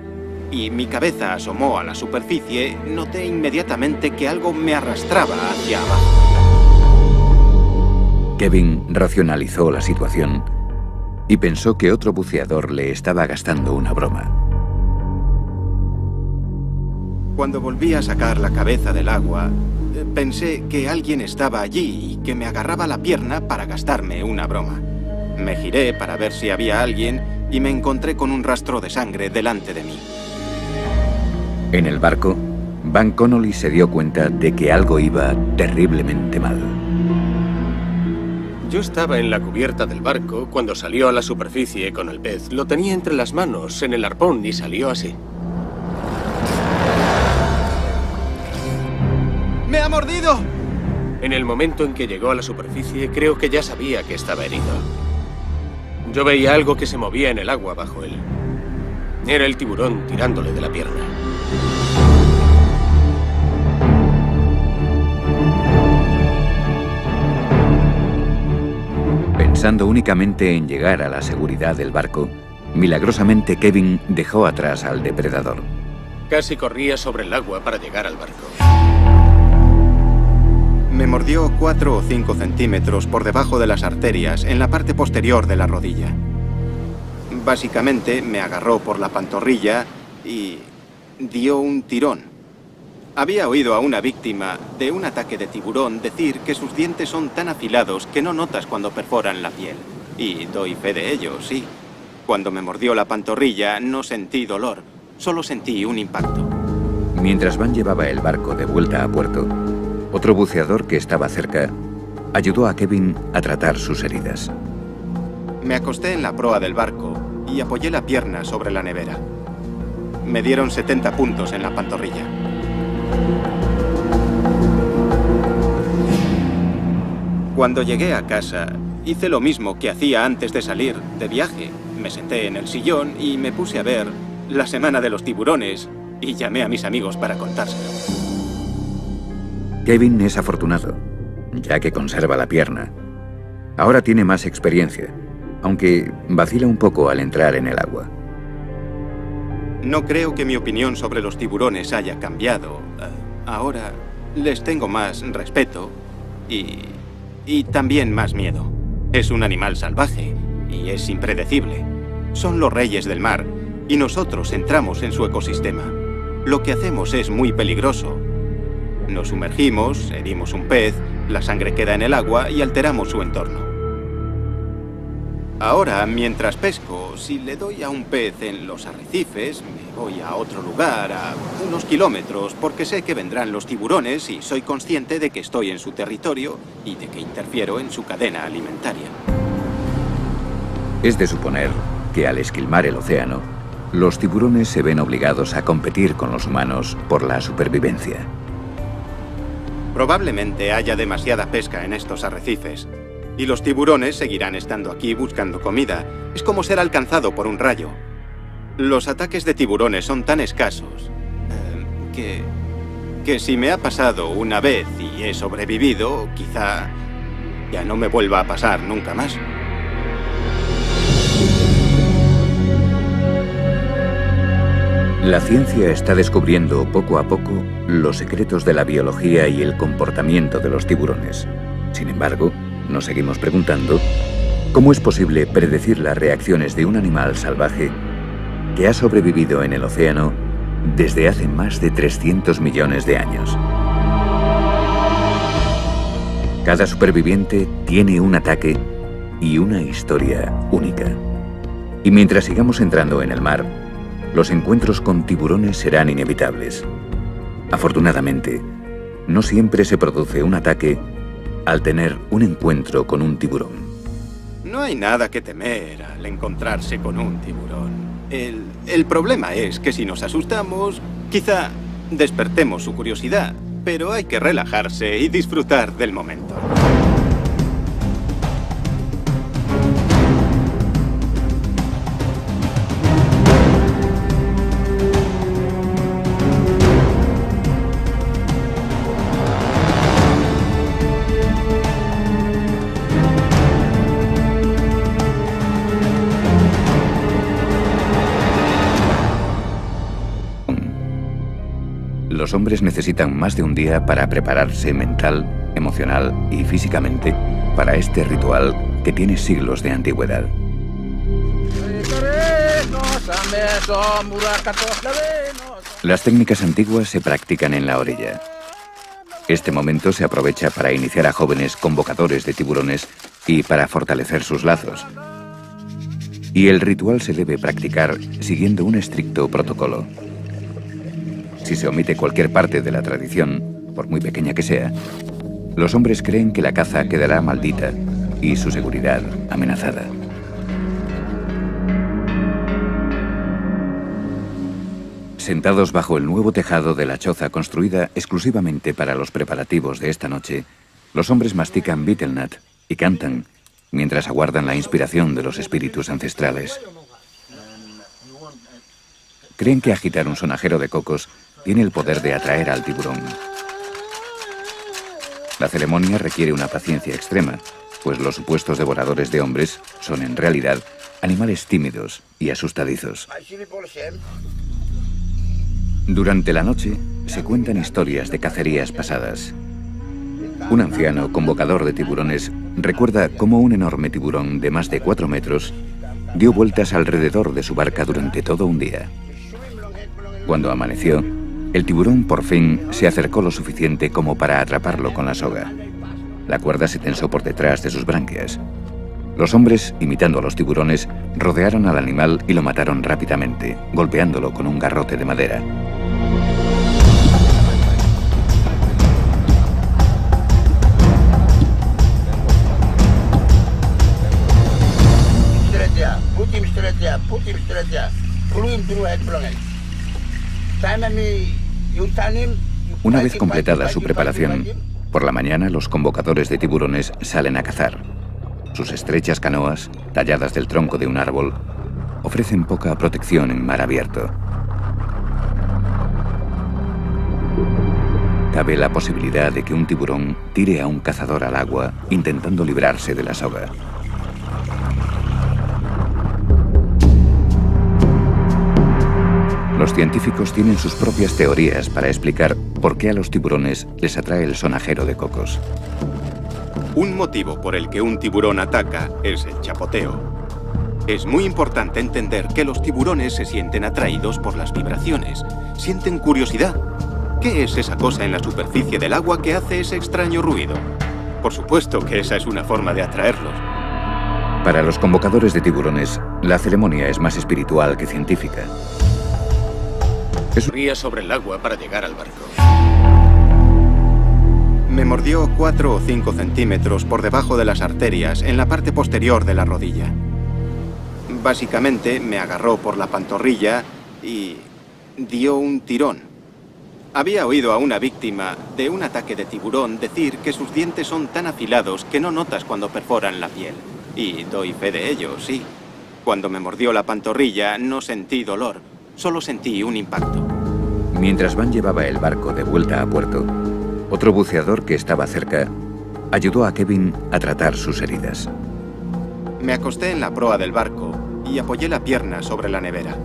y mi cabeza asomó a la superficie, noté inmediatamente que algo me arrastraba hacia abajo. Kevin racionalizó la situación y pensó que otro buceador le estaba gastando una broma. Cuando volví a sacar la cabeza del agua, pensé que alguien estaba allí y que me agarraba la pierna para gastarme una broma. Me giré para ver si había alguien y me encontré con un rastro de sangre delante de mí. En el barco, Van Connolly se dio cuenta de que algo iba terriblemente mal. Yo estaba en la cubierta del barco cuando salió a la superficie con el pez. Lo tenía entre las manos, en el arpón, y salió así. ¡Me ha mordido! En el momento en que llegó a la superficie, creo que ya sabía que estaba herido. Yo veía algo que se movía en el agua bajo él. Era el tiburón tirándole de la pierna. Pensando únicamente en llegar a la seguridad del barco, milagrosamente Kevin dejó atrás al depredador. Casi corría sobre el agua para llegar al barco. Me mordió 4 o 5 centímetros por debajo de las arterias, en la parte posterior de la rodilla. Básicamente me agarró por la pantorrilla y dio un tirón. Había oído a una víctima de un ataque de tiburón decir que sus dientes son tan afilados que no notas cuando perforan la piel. Y doy fe de ello, sí. Cuando me mordió la pantorrilla no sentí dolor, solo sentí un impacto. Mientras Van llevaba el barco de vuelta a puerto, otro buceador que estaba cerca ayudó a Kevin a tratar sus heridas. Me acosté en la proa del barco y apoyé la pierna sobre la nevera. Me dieron 70 puntos en la pantorrilla. Cuando llegué a casa, hice lo mismo que hacía antes de salir de viaje. Me senté en el sillón y me puse a ver La Semana de los Tiburones y llamé a mis amigos para contárselo. Kevin es afortunado, ya que conserva la pierna. Ahora tiene más experiencia, aunque vacila un poco al entrar en el agua. No creo que mi opinión sobre los tiburones haya cambiado. Ahora les tengo más respeto y también más miedo. Es un animal salvaje y es impredecible. Son los reyes del mar y nosotros entramos en su ecosistema. Lo que hacemos es muy peligroso. Nos sumergimos, herimos un pez, la sangre queda en el agua y alteramos su entorno. Ahora, mientras pesco, si le doy a un pez en los arrecifes, me voy a otro lugar, a unos kilómetros, porque sé que vendrán los tiburones y soy consciente de que estoy en su territorio y de que interfiero en su cadena alimentaria. Es de suponer que al esquilmar el océano, los tiburones se ven obligados a competir con los humanos por la supervivencia. Probablemente haya demasiada pesca en estos arrecifes. Y los tiburones seguirán estando aquí buscando comida. Es como ser alcanzado por un rayo. Los ataques de tiburones son tan escasos que si me ha pasado una vez y he sobrevivido, quizá ya no me vuelva a pasar nunca más. La ciencia está descubriendo poco a poco los secretos de la biología y el comportamiento de los tiburones. Sin embargo, nos seguimos preguntando cómo es posible predecir las reacciones de un animal salvaje que ha sobrevivido en el océano desde hace más de 300 millones de años. Cada superviviente tiene un ataque y una historia única. Y mientras sigamos entrando en el mar, los encuentros con tiburones serán inevitables. Afortunadamente, no siempre se produce un ataque al tener un encuentro con un tiburón. No hay nada que temer al encontrarse con un tiburón. El problema es que si nos asustamos, quizá despertemos su curiosidad, pero hay que relajarse y disfrutar del momento. Los hombres necesitan más de un día para prepararse mental, emocional y físicamente para este ritual que tiene siglos de antigüedad. Las técnicas antiguas se practican en la orilla. Este momento se aprovecha para iniciar a jóvenes convocadores de tiburones y para fortalecer sus lazos. Y el ritual se debe practicar siguiendo un estricto protocolo. Si se omite cualquier parte de la tradición, por muy pequeña que sea, los hombres creen que la caza quedará maldita y su seguridad amenazada. Sentados bajo el nuevo tejado de la choza construida exclusivamente para los preparativos de esta noche, los hombres mastican betel nut y cantan mientras aguardan la inspiración de los espíritus ancestrales. Creen que agitar un sonajero de cocos tiene el poder de atraer al tiburón. La ceremonia requiere una paciencia extrema, pues los supuestos devoradores de hombres son en realidad animales tímidos y asustadizos. Durante la noche se cuentan historias de cacerías pasadas. Un anciano convocador de tiburones recuerda cómo un enorme tiburón de más de 4 metros dio vueltas alrededor de su barca durante todo un día. Cuando amaneció, el tiburón por fin se acercó lo suficiente como para atraparlo con la soga. La cuerda se tensó por detrás de sus branquias. Los hombres, imitando a los tiburones, rodearon al animal y lo mataron rápidamente, golpeándolo con un garrote de madera. Una vez completada su preparación, por la mañana los convocadores de tiburones salen a cazar. Sus estrechas canoas, talladas del tronco de un árbol, ofrecen poca protección en mar abierto. Cabe la posibilidad de que un tiburón tire a un cazador al agua intentando librarse de la soga. Los científicos tienen sus propias teorías para explicar por qué a los tiburones les atrae el sonajero de cocos. Un motivo por el que un tiburón ataca es el chapoteo. Es muy importante entender que los tiburones se sienten atraídos por las vibraciones. Sienten curiosidad. ¿Qué es esa cosa en la superficie del agua que hace ese extraño ruido? Por supuesto que esa es una forma de atraerlos. Para los convocadores de tiburones, la ceremonia es más espiritual que científica. Corría sobre el agua para llegar al barco. Me mordió 4 o 5 centímetros por debajo de las arterias, en la parte posterior de la rodilla. Básicamente me agarró por la pantorrilla y dio un tirón. Había oído a una víctima de un ataque de tiburón decir que sus dientes son tan afilados que no notas cuando perforan la piel. Y doy fe de ello, sí. Cuando me mordió la pantorrilla no sentí dolor, solo sentí un impacto. Mientras Van llevaba el barco de vuelta a puerto, otro buceador que estaba cerca ayudó a Kevin a tratar sus heridas. Me acosté en la proa del barco y apoyé la pierna sobre la nevera.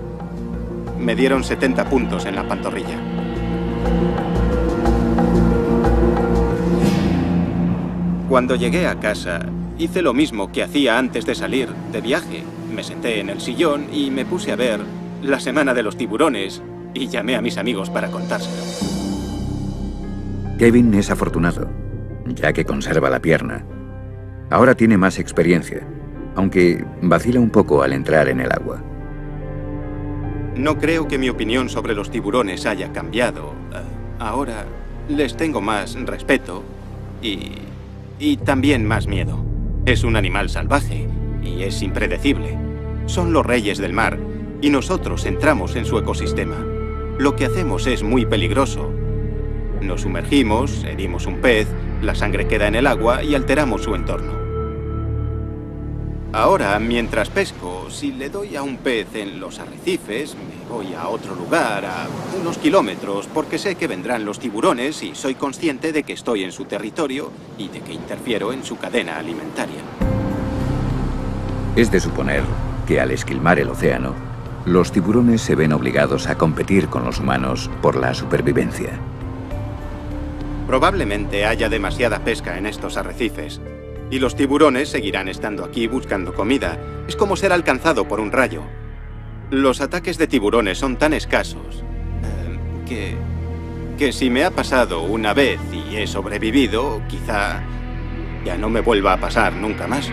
Me dieron 70 puntos en la pantorrilla. Cuando llegué a casa, hice lo mismo que hacía antes de salir de viaje. Me senté en el sillón y me puse a ver La Semana de los Tiburones y llamé a mis amigos para contárselo. Kevin es afortunado, ya que conserva la pierna. Ahora tiene más experiencia, aunque vacila un poco al entrar en el agua. No creo que mi opinión sobre los tiburones haya cambiado. Ahora les tengo más respeto y también más miedo. Es un animal salvaje y es impredecible. Son los reyes del mar y nosotros entramos en su ecosistema. Lo que hacemos es muy peligroso. Nos sumergimos, herimos un pez, la sangre queda en el agua y alteramos su entorno. Ahora, mientras pesco, si le doy a un pez en los arrecifes, me voy a otro lugar, a unos kilómetros, porque sé que vendrán los tiburones y soy consciente de que estoy en su territorio y de que interfiero en su cadena alimentaria. Es de suponer que al esquilmar el océano, los tiburones se ven obligados a competir con los humanos por la supervivencia. Probablemente haya demasiada pesca en estos arrecifes. Y los tiburones seguirán estando aquí buscando comida. Es como ser alcanzado por un rayo. Los ataques de tiburones son tan escasos que si me ha pasado una vez y he sobrevivido, quizá ya no me vuelva a pasar nunca más.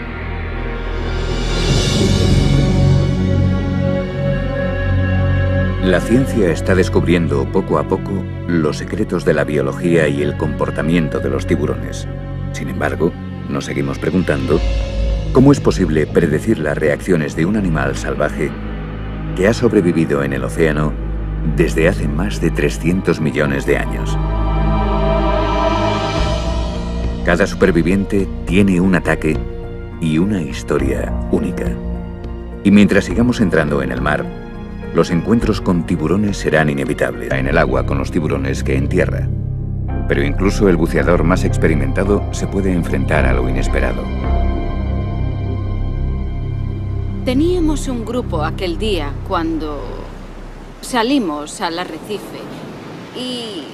La ciencia está descubriendo poco a poco los secretos de la biología y el comportamiento de los tiburones. Sin embargo, nos seguimos preguntando cómo es posible predecir las reacciones de un animal salvaje que ha sobrevivido en el océano desde hace más de 300 millones de años. Cada superviviente tiene un ataque y una historia única. Y mientras sigamos entrando en el mar, los encuentros con tiburones serán inevitables. En el agua con los tiburones que en tierra. Pero incluso el buceador más experimentado se puede enfrentar a lo inesperado. Teníamos un grupo aquel día cuando salimos al arrecife y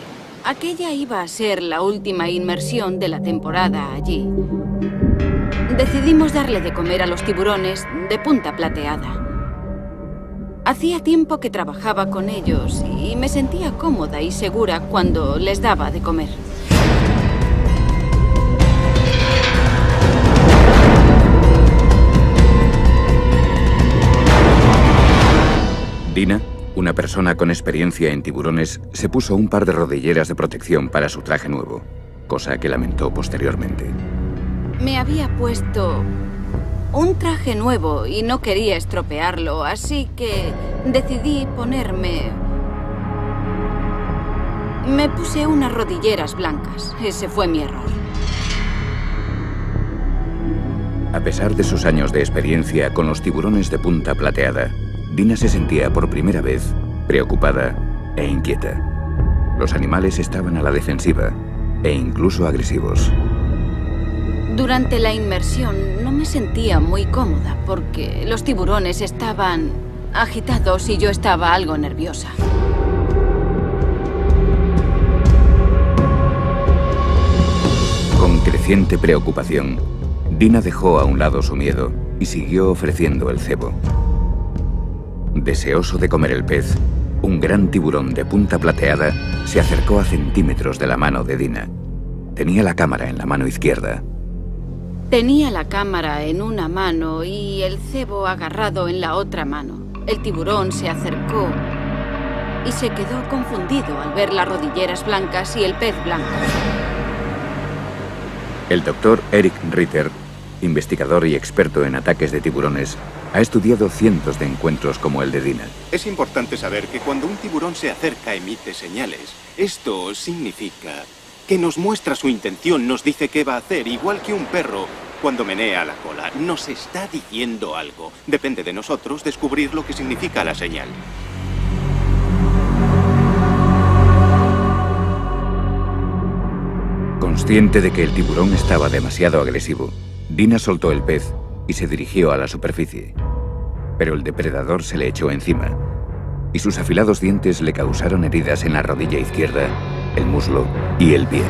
aquella iba a ser la última inmersión de la temporada allí. Decidimos darle de comer a los tiburones de punta plateada. Hacía tiempo que trabajaba con ellos y me sentía cómoda y segura cuando les daba de comer. Dina, una persona con experiencia en tiburones, se puso un par de rodilleras de protección para su traje nuevo, cosa que lamentó posteriormente. Me había puesto un traje nuevo y no quería estropearlo, así que decidí ponerme... Me puse unas rodilleras blancas. Ese fue mi error. A pesar de sus años de experiencia con los tiburones de punta plateada, Dina se sentía por primera vez preocupada e inquieta. Los animales estaban a la defensiva e incluso agresivos. Durante la inmersión no me sentía muy cómoda porque los tiburones estaban agitados y yo estaba algo nerviosa. Con creciente preocupación, Dina dejó a un lado su miedo y siguió ofreciendo el cebo. Deseoso de comer el pez, un gran tiburón de punta plateada se acercó a centímetros de la mano de Dina. Tenía la cámara en la mano izquierda. Tenía la cámara en una mano y el cebo agarrado en la otra mano. El tiburón se acercó y se quedó confundido al ver las rodilleras blancas y el pez blanco. El doctor Eric Ritter, investigador y experto en ataques de tiburones, ha estudiado cientos de encuentros como el de Dina. Es importante saber que cuando un tiburón se acerca emite señales. Esto significa que nos muestra su intención, nos dice qué va a hacer, igual que un perro cuando menea la cola. Nos está diciendo algo. Depende de nosotros descubrir lo que significa la señal. Consciente de que el tiburón estaba demasiado agresivo, Dina soltó el pez y se dirigió a la superficie. Pero el depredador se le echó encima y sus afilados dientes le causaron heridas en la rodilla izquierda, el muslo y el pie.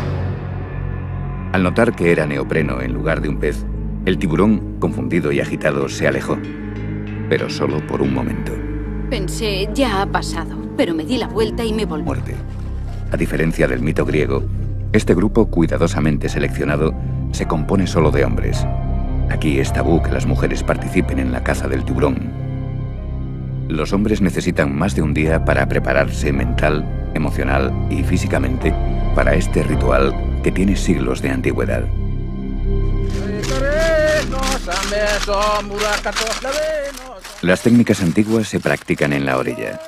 Al notar que era neopreno en lugar de un pez, el tiburón, confundido y agitado, se alejó, pero solo por un momento. Pensé, ya ha pasado, pero me di la vuelta y me volví. Muerte. A diferencia del mito griego, este grupo cuidadosamente seleccionado se compone solo de hombres. Aquí es tabú que las mujeres participen en la caza del tiburón. Los hombres necesitan más de un día para prepararse mental, emocional y físicamente para este ritual que tiene siglos de antigüedad. Las técnicas antiguas se practican en la orilla.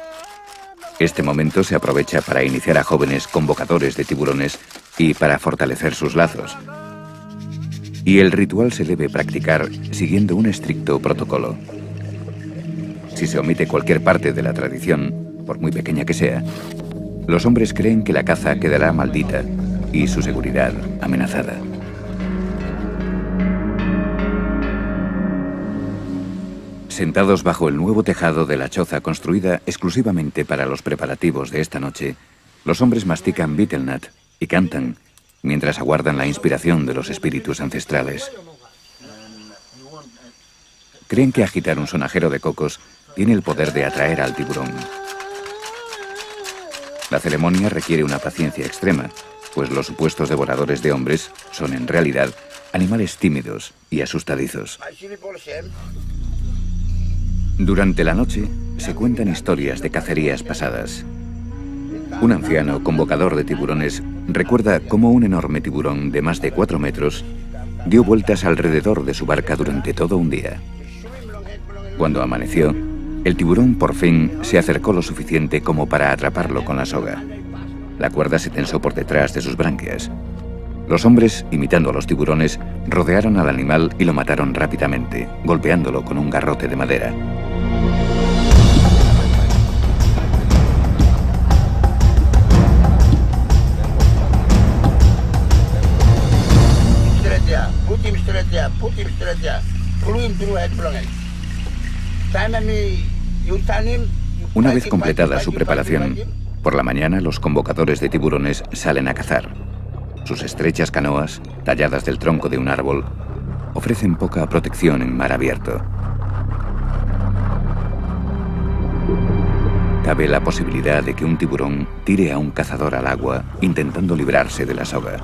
Este momento se aprovecha para iniciar a jóvenes convocadores de tiburones y para fortalecer sus lazos. Y el ritual se debe practicar siguiendo un estricto protocolo. Si se omite cualquier parte de la tradición, por muy pequeña que sea, los hombres creen que la caza quedará maldita y su seguridad amenazada. Sentados bajo el nuevo tejado de la choza construida exclusivamente para los preparativos de esta noche, los hombres mastican betel nut y cantan mientras aguardan la inspiración de los espíritus ancestrales. Creen que agitar un sonajero de cocos tiene el poder de atraer al tiburón. La ceremonia requiere una paciencia extrema, pues los supuestos devoradores de hombres son en realidad animales tímidos y asustadizos. Durante la noche se cuentan historias de cacerías pasadas. Un anciano convocador de tiburones recuerda cómo un enorme tiburón de más de 4 metros dio vueltas alrededor de su barca durante todo un día. Cuando amaneció, el tiburón por fin se acercó lo suficiente como para atraparlo con la soga. La cuerda se tensó por detrás de sus branquias. Los hombres, imitando a los tiburones, rodearon al animal y lo mataron rápidamente, golpeándolo con un garrote de madera. Una vez completada su preparación, por la mañana los convocadores de tiburones salen a cazar. Sus estrechas canoas, talladas del tronco de un árbol, ofrecen poca protección en mar abierto. Cabe la posibilidad de que un tiburón tire a un cazador al agua intentando librarse de la soga.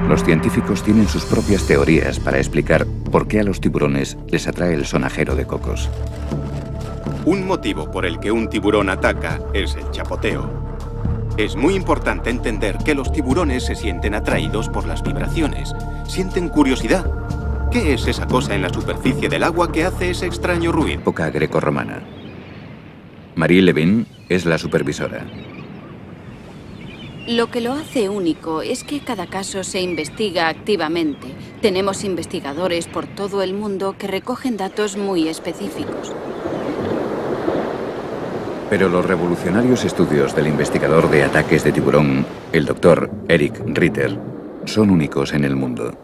Los científicos tienen sus propias teorías para explicar por qué a los tiburones les atrae el sonajero de cocos. Un motivo por el que un tiburón ataca es el chapoteo. Es muy importante entender que los tiburones se sienten atraídos por las vibraciones. Sienten curiosidad. ¿Qué es esa cosa en la superficie del agua que hace ese extraño ruido? Época grecorromana. Marie Levin es la supervisora. Lo que lo hace único es que cada caso se investiga activamente. Tenemos investigadores por todo el mundo que recogen datos muy específicos. Pero los revolucionarios estudios del investigador de ataques de tiburón, el Dr. Eric Ritter, son únicos en el mundo.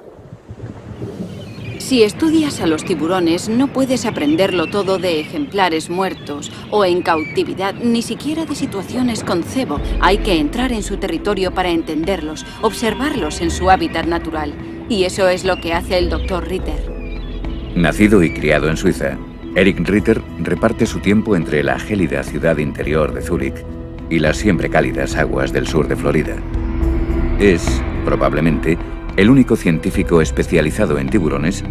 Si estudias a los tiburones, no puedes aprenderlo todo de ejemplares muertos o en cautividad, ni siquiera de situaciones con cebo. Hay que entrar en su territorio para entenderlos, observarlos en su hábitat natural. Y eso es lo que hace el Dr. Ritter. Nacido y criado en Suiza, Eric Ritter reparte su tiempo entre la gélida ciudad interior de Zúrich y las siempre cálidas aguas del sur de Florida. Es, probablemente, el único científico especializado en tiburones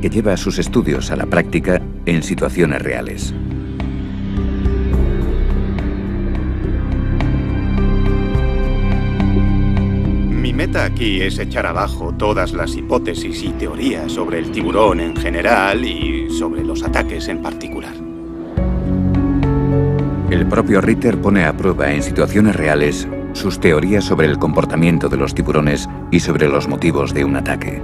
que lleva sus estudios a la práctica en situaciones reales. Mi meta aquí es echar abajo todas las hipótesis y teorías sobre el tiburón en general y sobre los ataques en particular. El propio Ritter pone a prueba en situaciones reales sus teorías sobre el comportamiento de los tiburones y sobre los motivos de un ataque.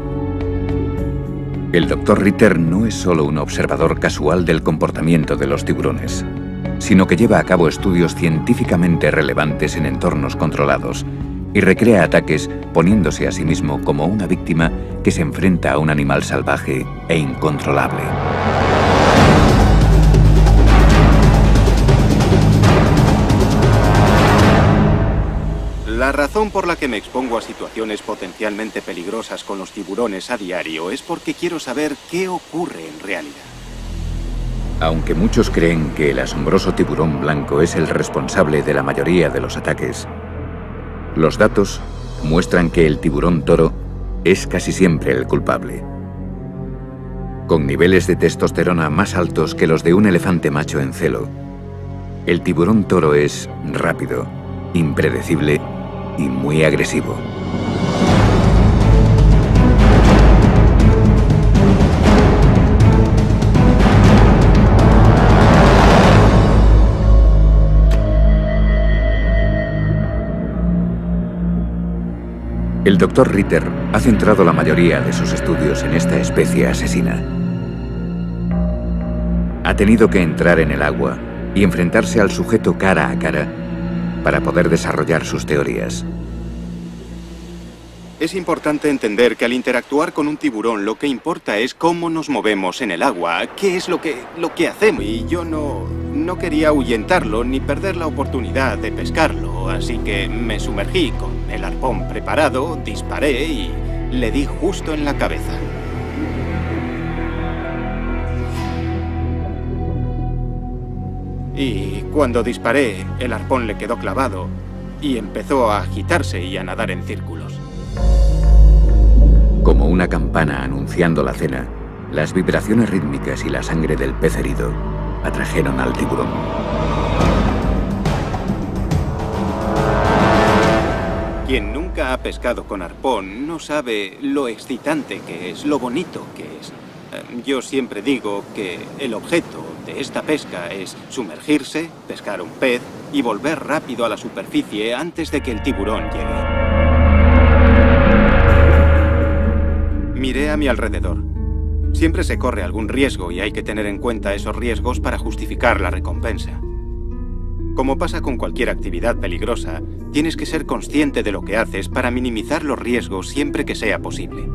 El Dr. Ritter no es solo un observador casual del comportamiento de los tiburones, sino que lleva a cabo estudios científicamente relevantes en entornos controlados y recrea ataques poniéndose a sí mismo como una víctima que se enfrenta a un animal salvaje e incontrolable. La razón por la que me expongo a situaciones potencialmente peligrosas con los tiburones a diario es porque quiero saber qué ocurre en realidad. Aunque muchos creen que el asombroso tiburón blanco es el responsable de la mayoría de los ataques, los datos muestran que el tiburón toro es casi siempre el culpable. Con niveles de testosterona más altos que los de un elefante macho en celo, el tiburón toro es rápido, impredecible y muy agresivo. El Dr. Ritter ha centrado la mayoría de sus estudios en esta especie asesina. Ha tenido que entrar en el agua y enfrentarse al sujeto cara a cara para poder desarrollar sus teorías. Es importante entender que al interactuar con un tiburón lo que importa es cómo nos movemos en el agua, qué es lo que hacemos. Y yo no quería ahuyentarlo ni perder la oportunidad de pescarlo, así que me sumergí con el arpón preparado, disparé y le di justo en la cabeza. Y cuando disparé, el arpón le quedó clavado y empezó a agitarse y a nadar en círculos. Como una campana anunciando la cena, las vibraciones rítmicas y la sangre del pez herido atrajeron al tiburón. Quien nunca ha pescado con arpón no sabe lo excitante que es, lo bonito que es. Yo siempre digo que el objeto de esta pesca es sumergirse, pescar un pez y volver rápido a la superficie antes de que el tiburón llegue. Miré a mi alrededor. Siempre se corre algún riesgo y hay que tener en cuenta esos riesgos para justificar la recompensa. Como pasa con cualquier actividad peligrosa, tienes que ser consciente de lo que haces para minimizar los riesgos siempre que sea posible.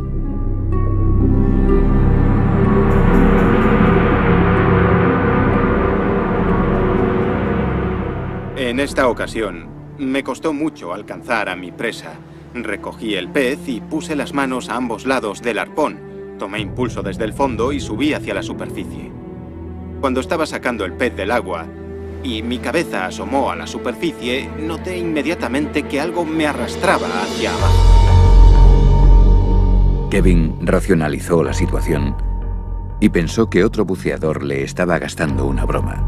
En esta ocasión, me costó mucho alcanzar a mi presa. Recogí el pez y puse las manos a ambos lados del arpón. Tomé impulso desde el fondo y subí hacia la superficie. Cuando estaba sacando el pez del agua y mi cabeza asomó a la superficie, noté inmediatamente que algo me arrastraba hacia abajo. Kevin racionalizó la situación y pensó que otro buceador le estaba gastando una broma.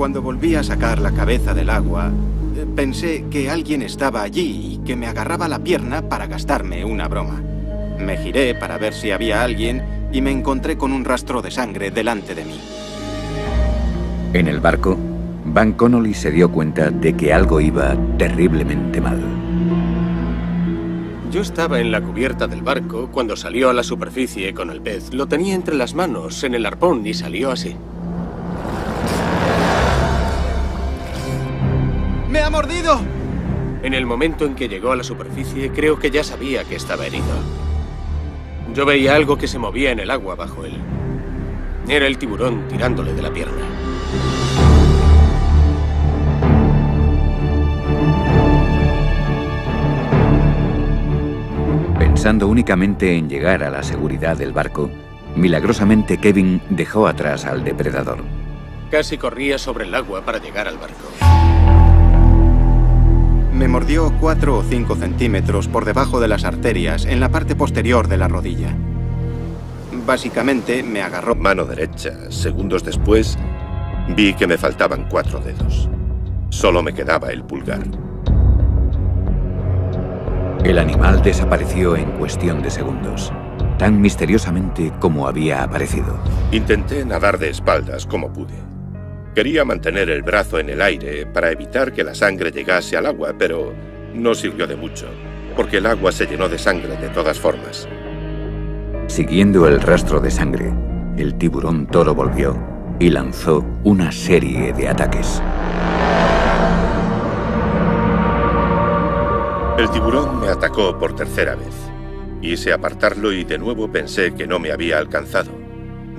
Cuando volví a sacar la cabeza del agua, pensé que alguien estaba allí y que me agarraba la pierna para gastarme una broma. Me giré para ver si había alguien y me encontré con un rastro de sangre delante de mí. En el barco, Van Connolly se dio cuenta de que algo iba terriblemente mal. Yo estaba en la cubierta del barco cuando salió a la superficie con el pez. Lo tenía entre las manos, en el arpón, y salió así. ¡Me ha mordido! En el momento en que llegó a la superficie, creo que ya sabía que estaba herido. Yo veía algo que se movía en el agua bajo él. Era el tiburón tirándole de la pierna. Pensando únicamente en llegar a la seguridad del barco, milagrosamente Kevin dejó atrás al depredador. Casi corría sobre el agua para llegar al barco. Me mordió 4 o 5 centímetros por debajo de las arterias, en la parte posterior de la rodilla. Básicamente me agarró. Mano derecha. Segundos después, vi que me faltaban 4 dedos. Solo me quedaba el pulgar. El animal desapareció en cuestión de segundos, tan misteriosamente como había aparecido. Intenté nadar de espaldas como pude. Quería mantener el brazo en el aire para evitar que la sangre llegase al agua, pero no sirvió de mucho, porque el agua se llenó de sangre de todas formas. Siguiendo el rastro de sangre, el tiburón toro volvió y lanzó una serie de ataques. El tiburón me atacó por tercera vez. Quise apartarlo y de nuevo pensé que no me había alcanzado.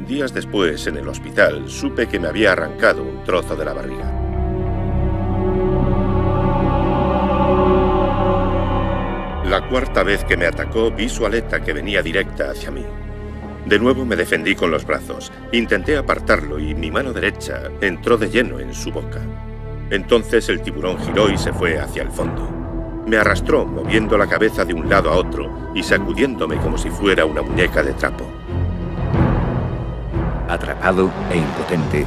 Días después, en el hospital, supe que me había arrancado un trozo de la barriga. La cuarta vez que me atacó, vi su aleta que venía directa hacia mí. De nuevo me defendí con los brazos. Intenté apartarlo y mi mano derecha entró de lleno en su boca. Entonces el tiburón giró y se fue hacia el fondo. Me arrastró, moviendo la cabeza de un lado a otro y sacudiéndome como si fuera una muñeca de trapo. Atrapado e impotente,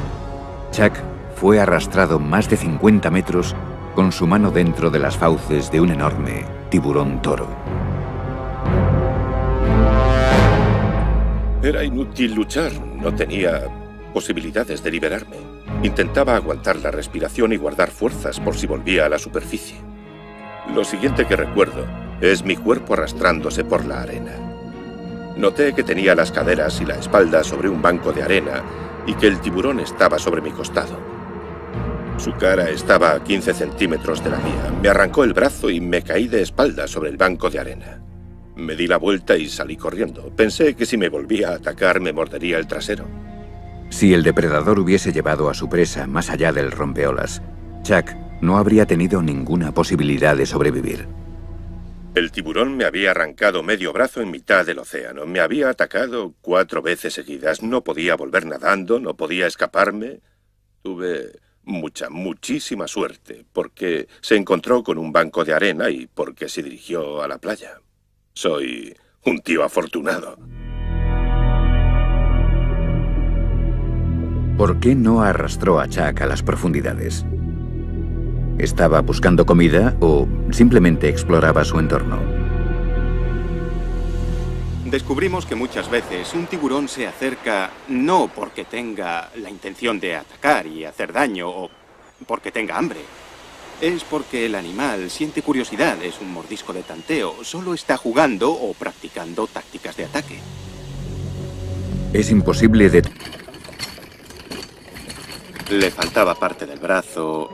Chuck fue arrastrado más de 50 metros con su mano dentro de las fauces de un enorme tiburón toro. Era inútil luchar, no tenía posibilidades de liberarme. Intentaba aguantar la respiración y guardar fuerzas por si volvía a la superficie. Lo siguiente que recuerdo es mi cuerpo arrastrándose por la arena. Noté que tenía las caderas y la espalda sobre un banco de arena y que el tiburón estaba sobre mi costado. Su cara estaba a 15 centímetros de la mía. Me arrancó el brazo y me caí de espalda sobre el banco de arena. Me di la vuelta y salí corriendo. Pensé que si me volvía a atacar me mordería el trasero. Si el depredador hubiese llevado a su presa más allá del rompeolas, Chuck no habría tenido ninguna posibilidad de sobrevivir. El tiburón me había arrancado medio brazo en mitad del océano. Me había atacado 4 veces seguidas. No podía volver nadando, no podía escaparme. Tuve muchísima suerte, porque se encontró con un banco de arena y porque se dirigió a la playa. Soy un tío afortunado. ¿Por qué no arrastró a Chuck a las profundidades? ¿Estaba buscando comida o simplemente exploraba su entorno? Descubrimos que muchas veces un tiburón se acerca no porque tenga la intención de atacar y hacer daño o porque tenga hambre. Es porque el animal siente curiosidad, es un mordisco de tanteo, solo está jugando o practicando tácticas de ataque. Es imposible de... Le faltaba parte del brazo,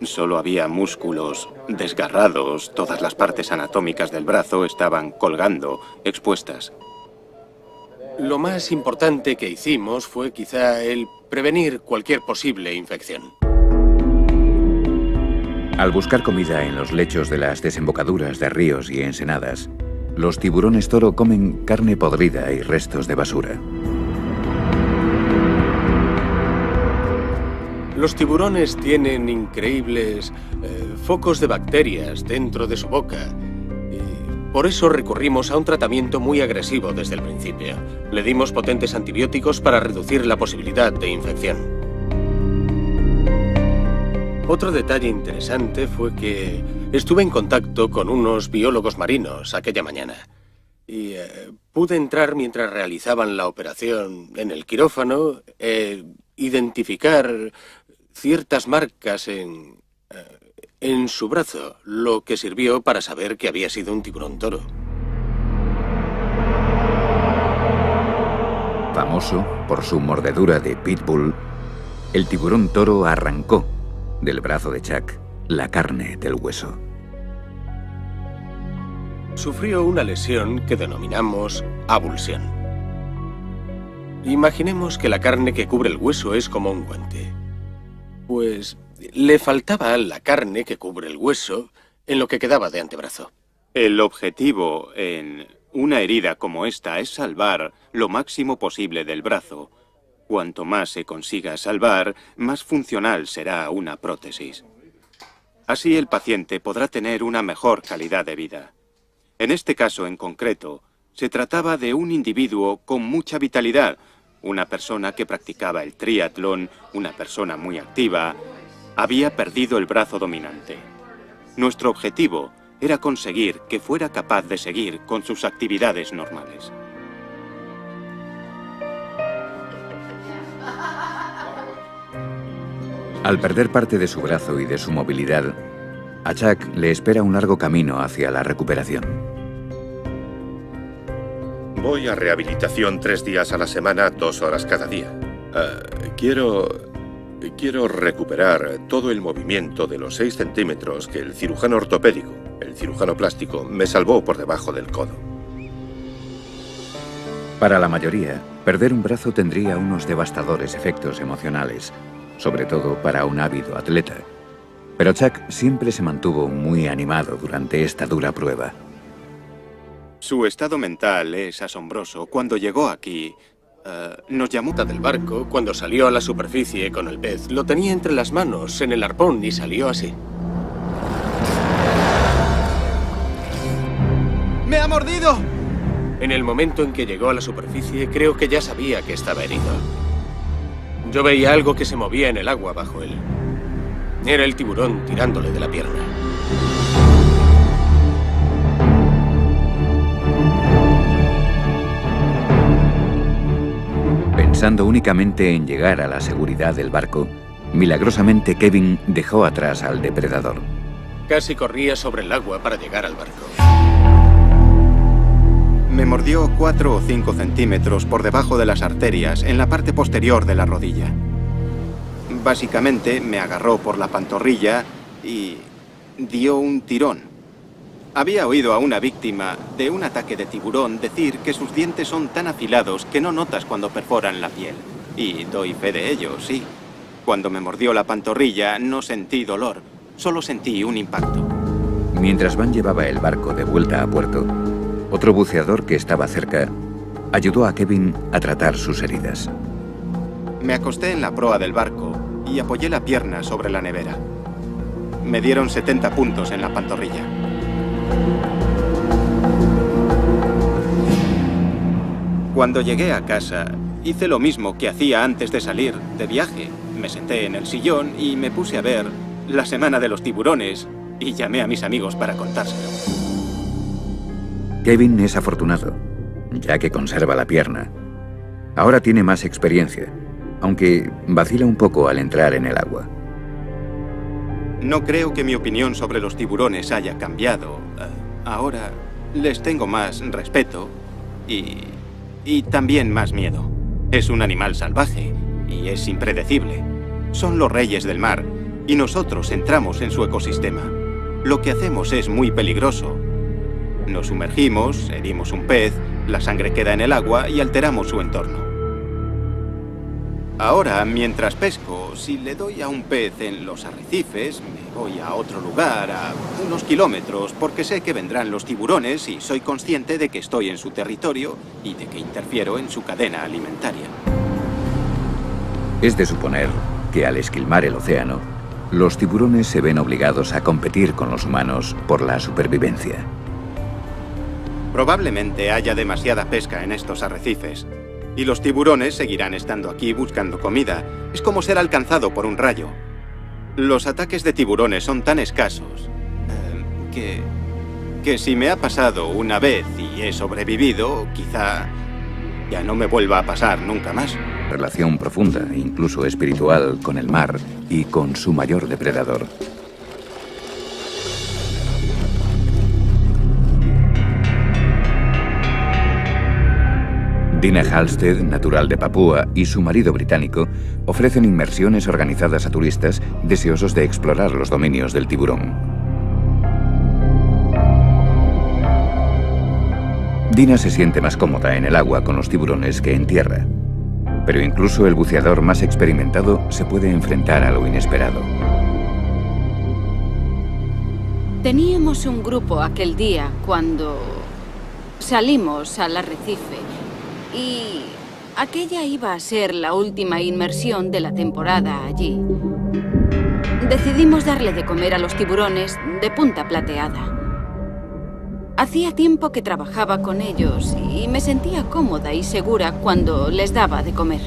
solo había músculos desgarrados, todas las partes anatómicas del brazo estaban colgando, expuestas. Lo más importante que hicimos fue quizá el prevenir cualquier posible infección. Al buscar comida en los lechos de las desembocaduras de ríos y ensenadas, los tiburones toro comen carne podrida y restos de basura. Los tiburones tienen increíbles focos de bacterias dentro de su boca. Y por eso recurrimos a un tratamiento muy agresivo desde el principio. Le dimos potentes antibióticos para reducir la posibilidad de infección. Otro detalle interesante fue que estuve en contacto con unos biólogos marinos aquella mañana. Y pude entrar mientras realizaban la operación en el quirófano, identificar ciertas marcas en su brazo, lo que sirvió para saber que había sido un tiburón toro. Famoso por su mordedura de pitbull, el tiburón toro arrancó del brazo de Chuck la carne del hueso. Sufrió una lesión que denominamos abulsión. Imaginemos que la carne que cubre el hueso es como un guante. Pues le faltaba la carne que cubre el hueso en lo que quedaba de antebrazo. El objetivo en una herida como esta es salvar lo máximo posible del brazo. Cuanto más se consiga salvar, más funcional será una prótesis. Así el paciente podrá tener una mejor calidad de vida. En este caso en concreto, se trataba de un individuo con mucha vitalidad, una persona que practicaba el triatlón, una persona muy activa. Había perdido el brazo dominante. Nuestro objetivo era conseguir que fuera capaz de seguir con sus actividades normales. Al perder parte de su brazo y de su movilidad, a Chuck le espera un largo camino hacia la recuperación. Voy a rehabilitación 3 días a la semana, 2 horas cada día. Quiero recuperar todo el movimiento de los 6 centímetros que el cirujano ortopédico, el cirujano plástico, me salvó por debajo del codo. Para la mayoría, perder un brazo tendría unos devastadores efectos emocionales, sobre todo para un ávido atleta. Pero Chuck siempre se mantuvo muy animado durante esta dura prueba. Su estado mental es asombroso. Cuando llegó aquí, nos llamó del barco. Cuando salió a la superficie con el pez, lo tenía entre las manos en el arpón y salió así. ¡Me ha mordido! En el momento en que llegó a la superficie, creo que ya sabía que estaba herido. Yo veía algo que se movía en el agua bajo él. Era el tiburón tirándole de la pierna. Pensando únicamente en llegar a la seguridad del barco, milagrosamente Kevin dejó atrás al depredador. Casi corría sobre el agua para llegar al barco. Me mordió 4 o 5 centímetros por debajo de las arterias, en la parte posterior de la rodilla. Básicamente me agarró por la pantorrilla y dio un tirón. Había oído a una víctima de un ataque de tiburón decir que sus dientes son tan afilados que no notas cuando perforan la piel. Y doy fe de ello, sí. Cuando me mordió la pantorrilla no sentí dolor, solo sentí un impacto. Mientras Van llevaba el barco de vuelta a puerto, otro buceador que estaba cerca ayudó a Kevin a tratar sus heridas. Me acosté en la proa del barco y apoyé la pierna sobre la nevera. Me dieron 70 puntos en la pantorrilla. Cuando llegué a casa, hice lo mismo que hacía antes de salir de viaje. Me senté en el sillón y me puse a ver La Semana de los Tiburones y llamé a mis amigos para contárselo. Kevin es afortunado, ya que conserva la pierna. Ahora tiene más experiencia, aunque vacila un poco al entrar en el agua. No creo que mi opinión sobre los tiburones haya cambiado. Ahora les tengo más respeto y también más miedo. Es un animal salvaje y es impredecible. Son los reyes del mar y nosotros entramos en su ecosistema. Lo que hacemos es muy peligroso. Nos sumergimos, herimos un pez, la sangre queda en el agua y alteramos su entorno. Ahora, mientras pesco, si le doy a un pez en los arrecifes, me voy a otro lugar, a unos kilómetros, porque sé que vendrán los tiburones y soy consciente de que estoy en su territorio y de que interfiero en su cadena alimentaria. Es de suponer que al esquilmar el océano, los tiburones se ven obligados a competir con los humanos por la supervivencia. Probablemente haya demasiada pesca en estos arrecifes. Y los tiburones seguirán estando aquí buscando comida. Es como ser alcanzado por un rayo. Los ataques de tiburones son tan escasos que si me ha pasado una vez y he sobrevivido, quizá ya no me vuelva a pasar nunca más. Relación profunda, incluso espiritual, con el mar y con su mayor depredador. Dina Halstead, natural de Papúa, y su marido británico ofrecen inmersiones organizadas a turistas deseosos de explorar los dominios del tiburón. Dina se siente más cómoda en el agua con los tiburones que en tierra, pero incluso el buceador más experimentado se puede enfrentar a lo inesperado. Teníamos un grupo aquel día cuando salimos al arrecife y aquella iba a ser la última inmersión de la temporada allí. Decidimos darle de comer a los tiburones de punta plateada. Hacía tiempo que trabajaba con ellos y me sentía cómoda y segura cuando les daba de comer.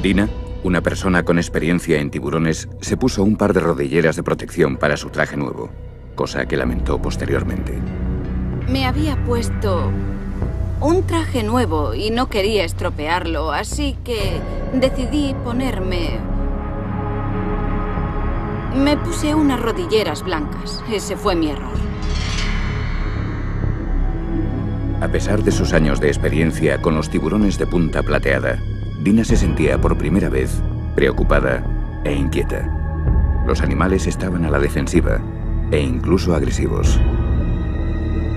Dina, una persona con experiencia en tiburones, se puso un par de rodilleras de protección para su traje nuevo, cosa que lamentó posteriormente. Me había puesto un traje nuevo y no quería estropearlo, así que decidí ponerme... Me puse unas rodilleras blancas. Ese fue mi error. A pesar de sus años de experiencia con los tiburones de punta plateada, Dina se sentía por primera vez preocupada e inquieta. Los animales estaban a la defensiva e incluso agresivos.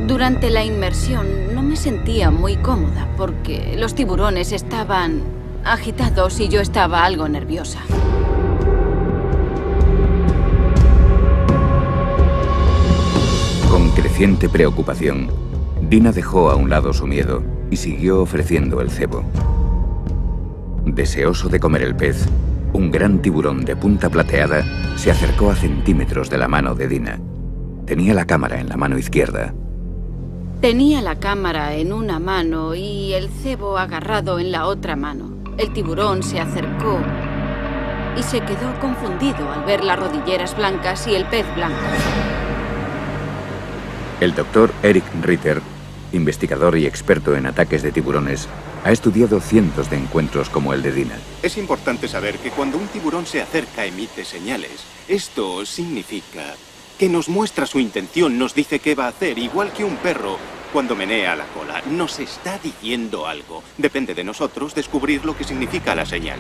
Durante la inmersión no me sentía muy cómoda porque los tiburones estaban agitados y yo estaba algo nerviosa. Con creciente preocupación, Dina dejó a un lado su miedo y siguió ofreciendo el cebo. Deseoso de comer el pez, un gran tiburón de punta plateada se acercó a centímetros de la mano de Dina. Tenía la cámara en la mano izquierda. Tenía la cámara en una mano y el cebo agarrado en la otra mano. El tiburón se acercó y se quedó confundido al ver las rodilleras blancas y el pez blanco. El doctor Eric Ritter, investigador y experto en ataques de tiburones, ha estudiado cientos de encuentros como el de Dina. Es importante saber que cuando un tiburón se acerca emite señales. Esto significa que nos muestra su intención, nos dice qué va a hacer, igual que un perro cuando menea la cola. Nos está diciendo algo. Depende de nosotros descubrir lo que significa la señal.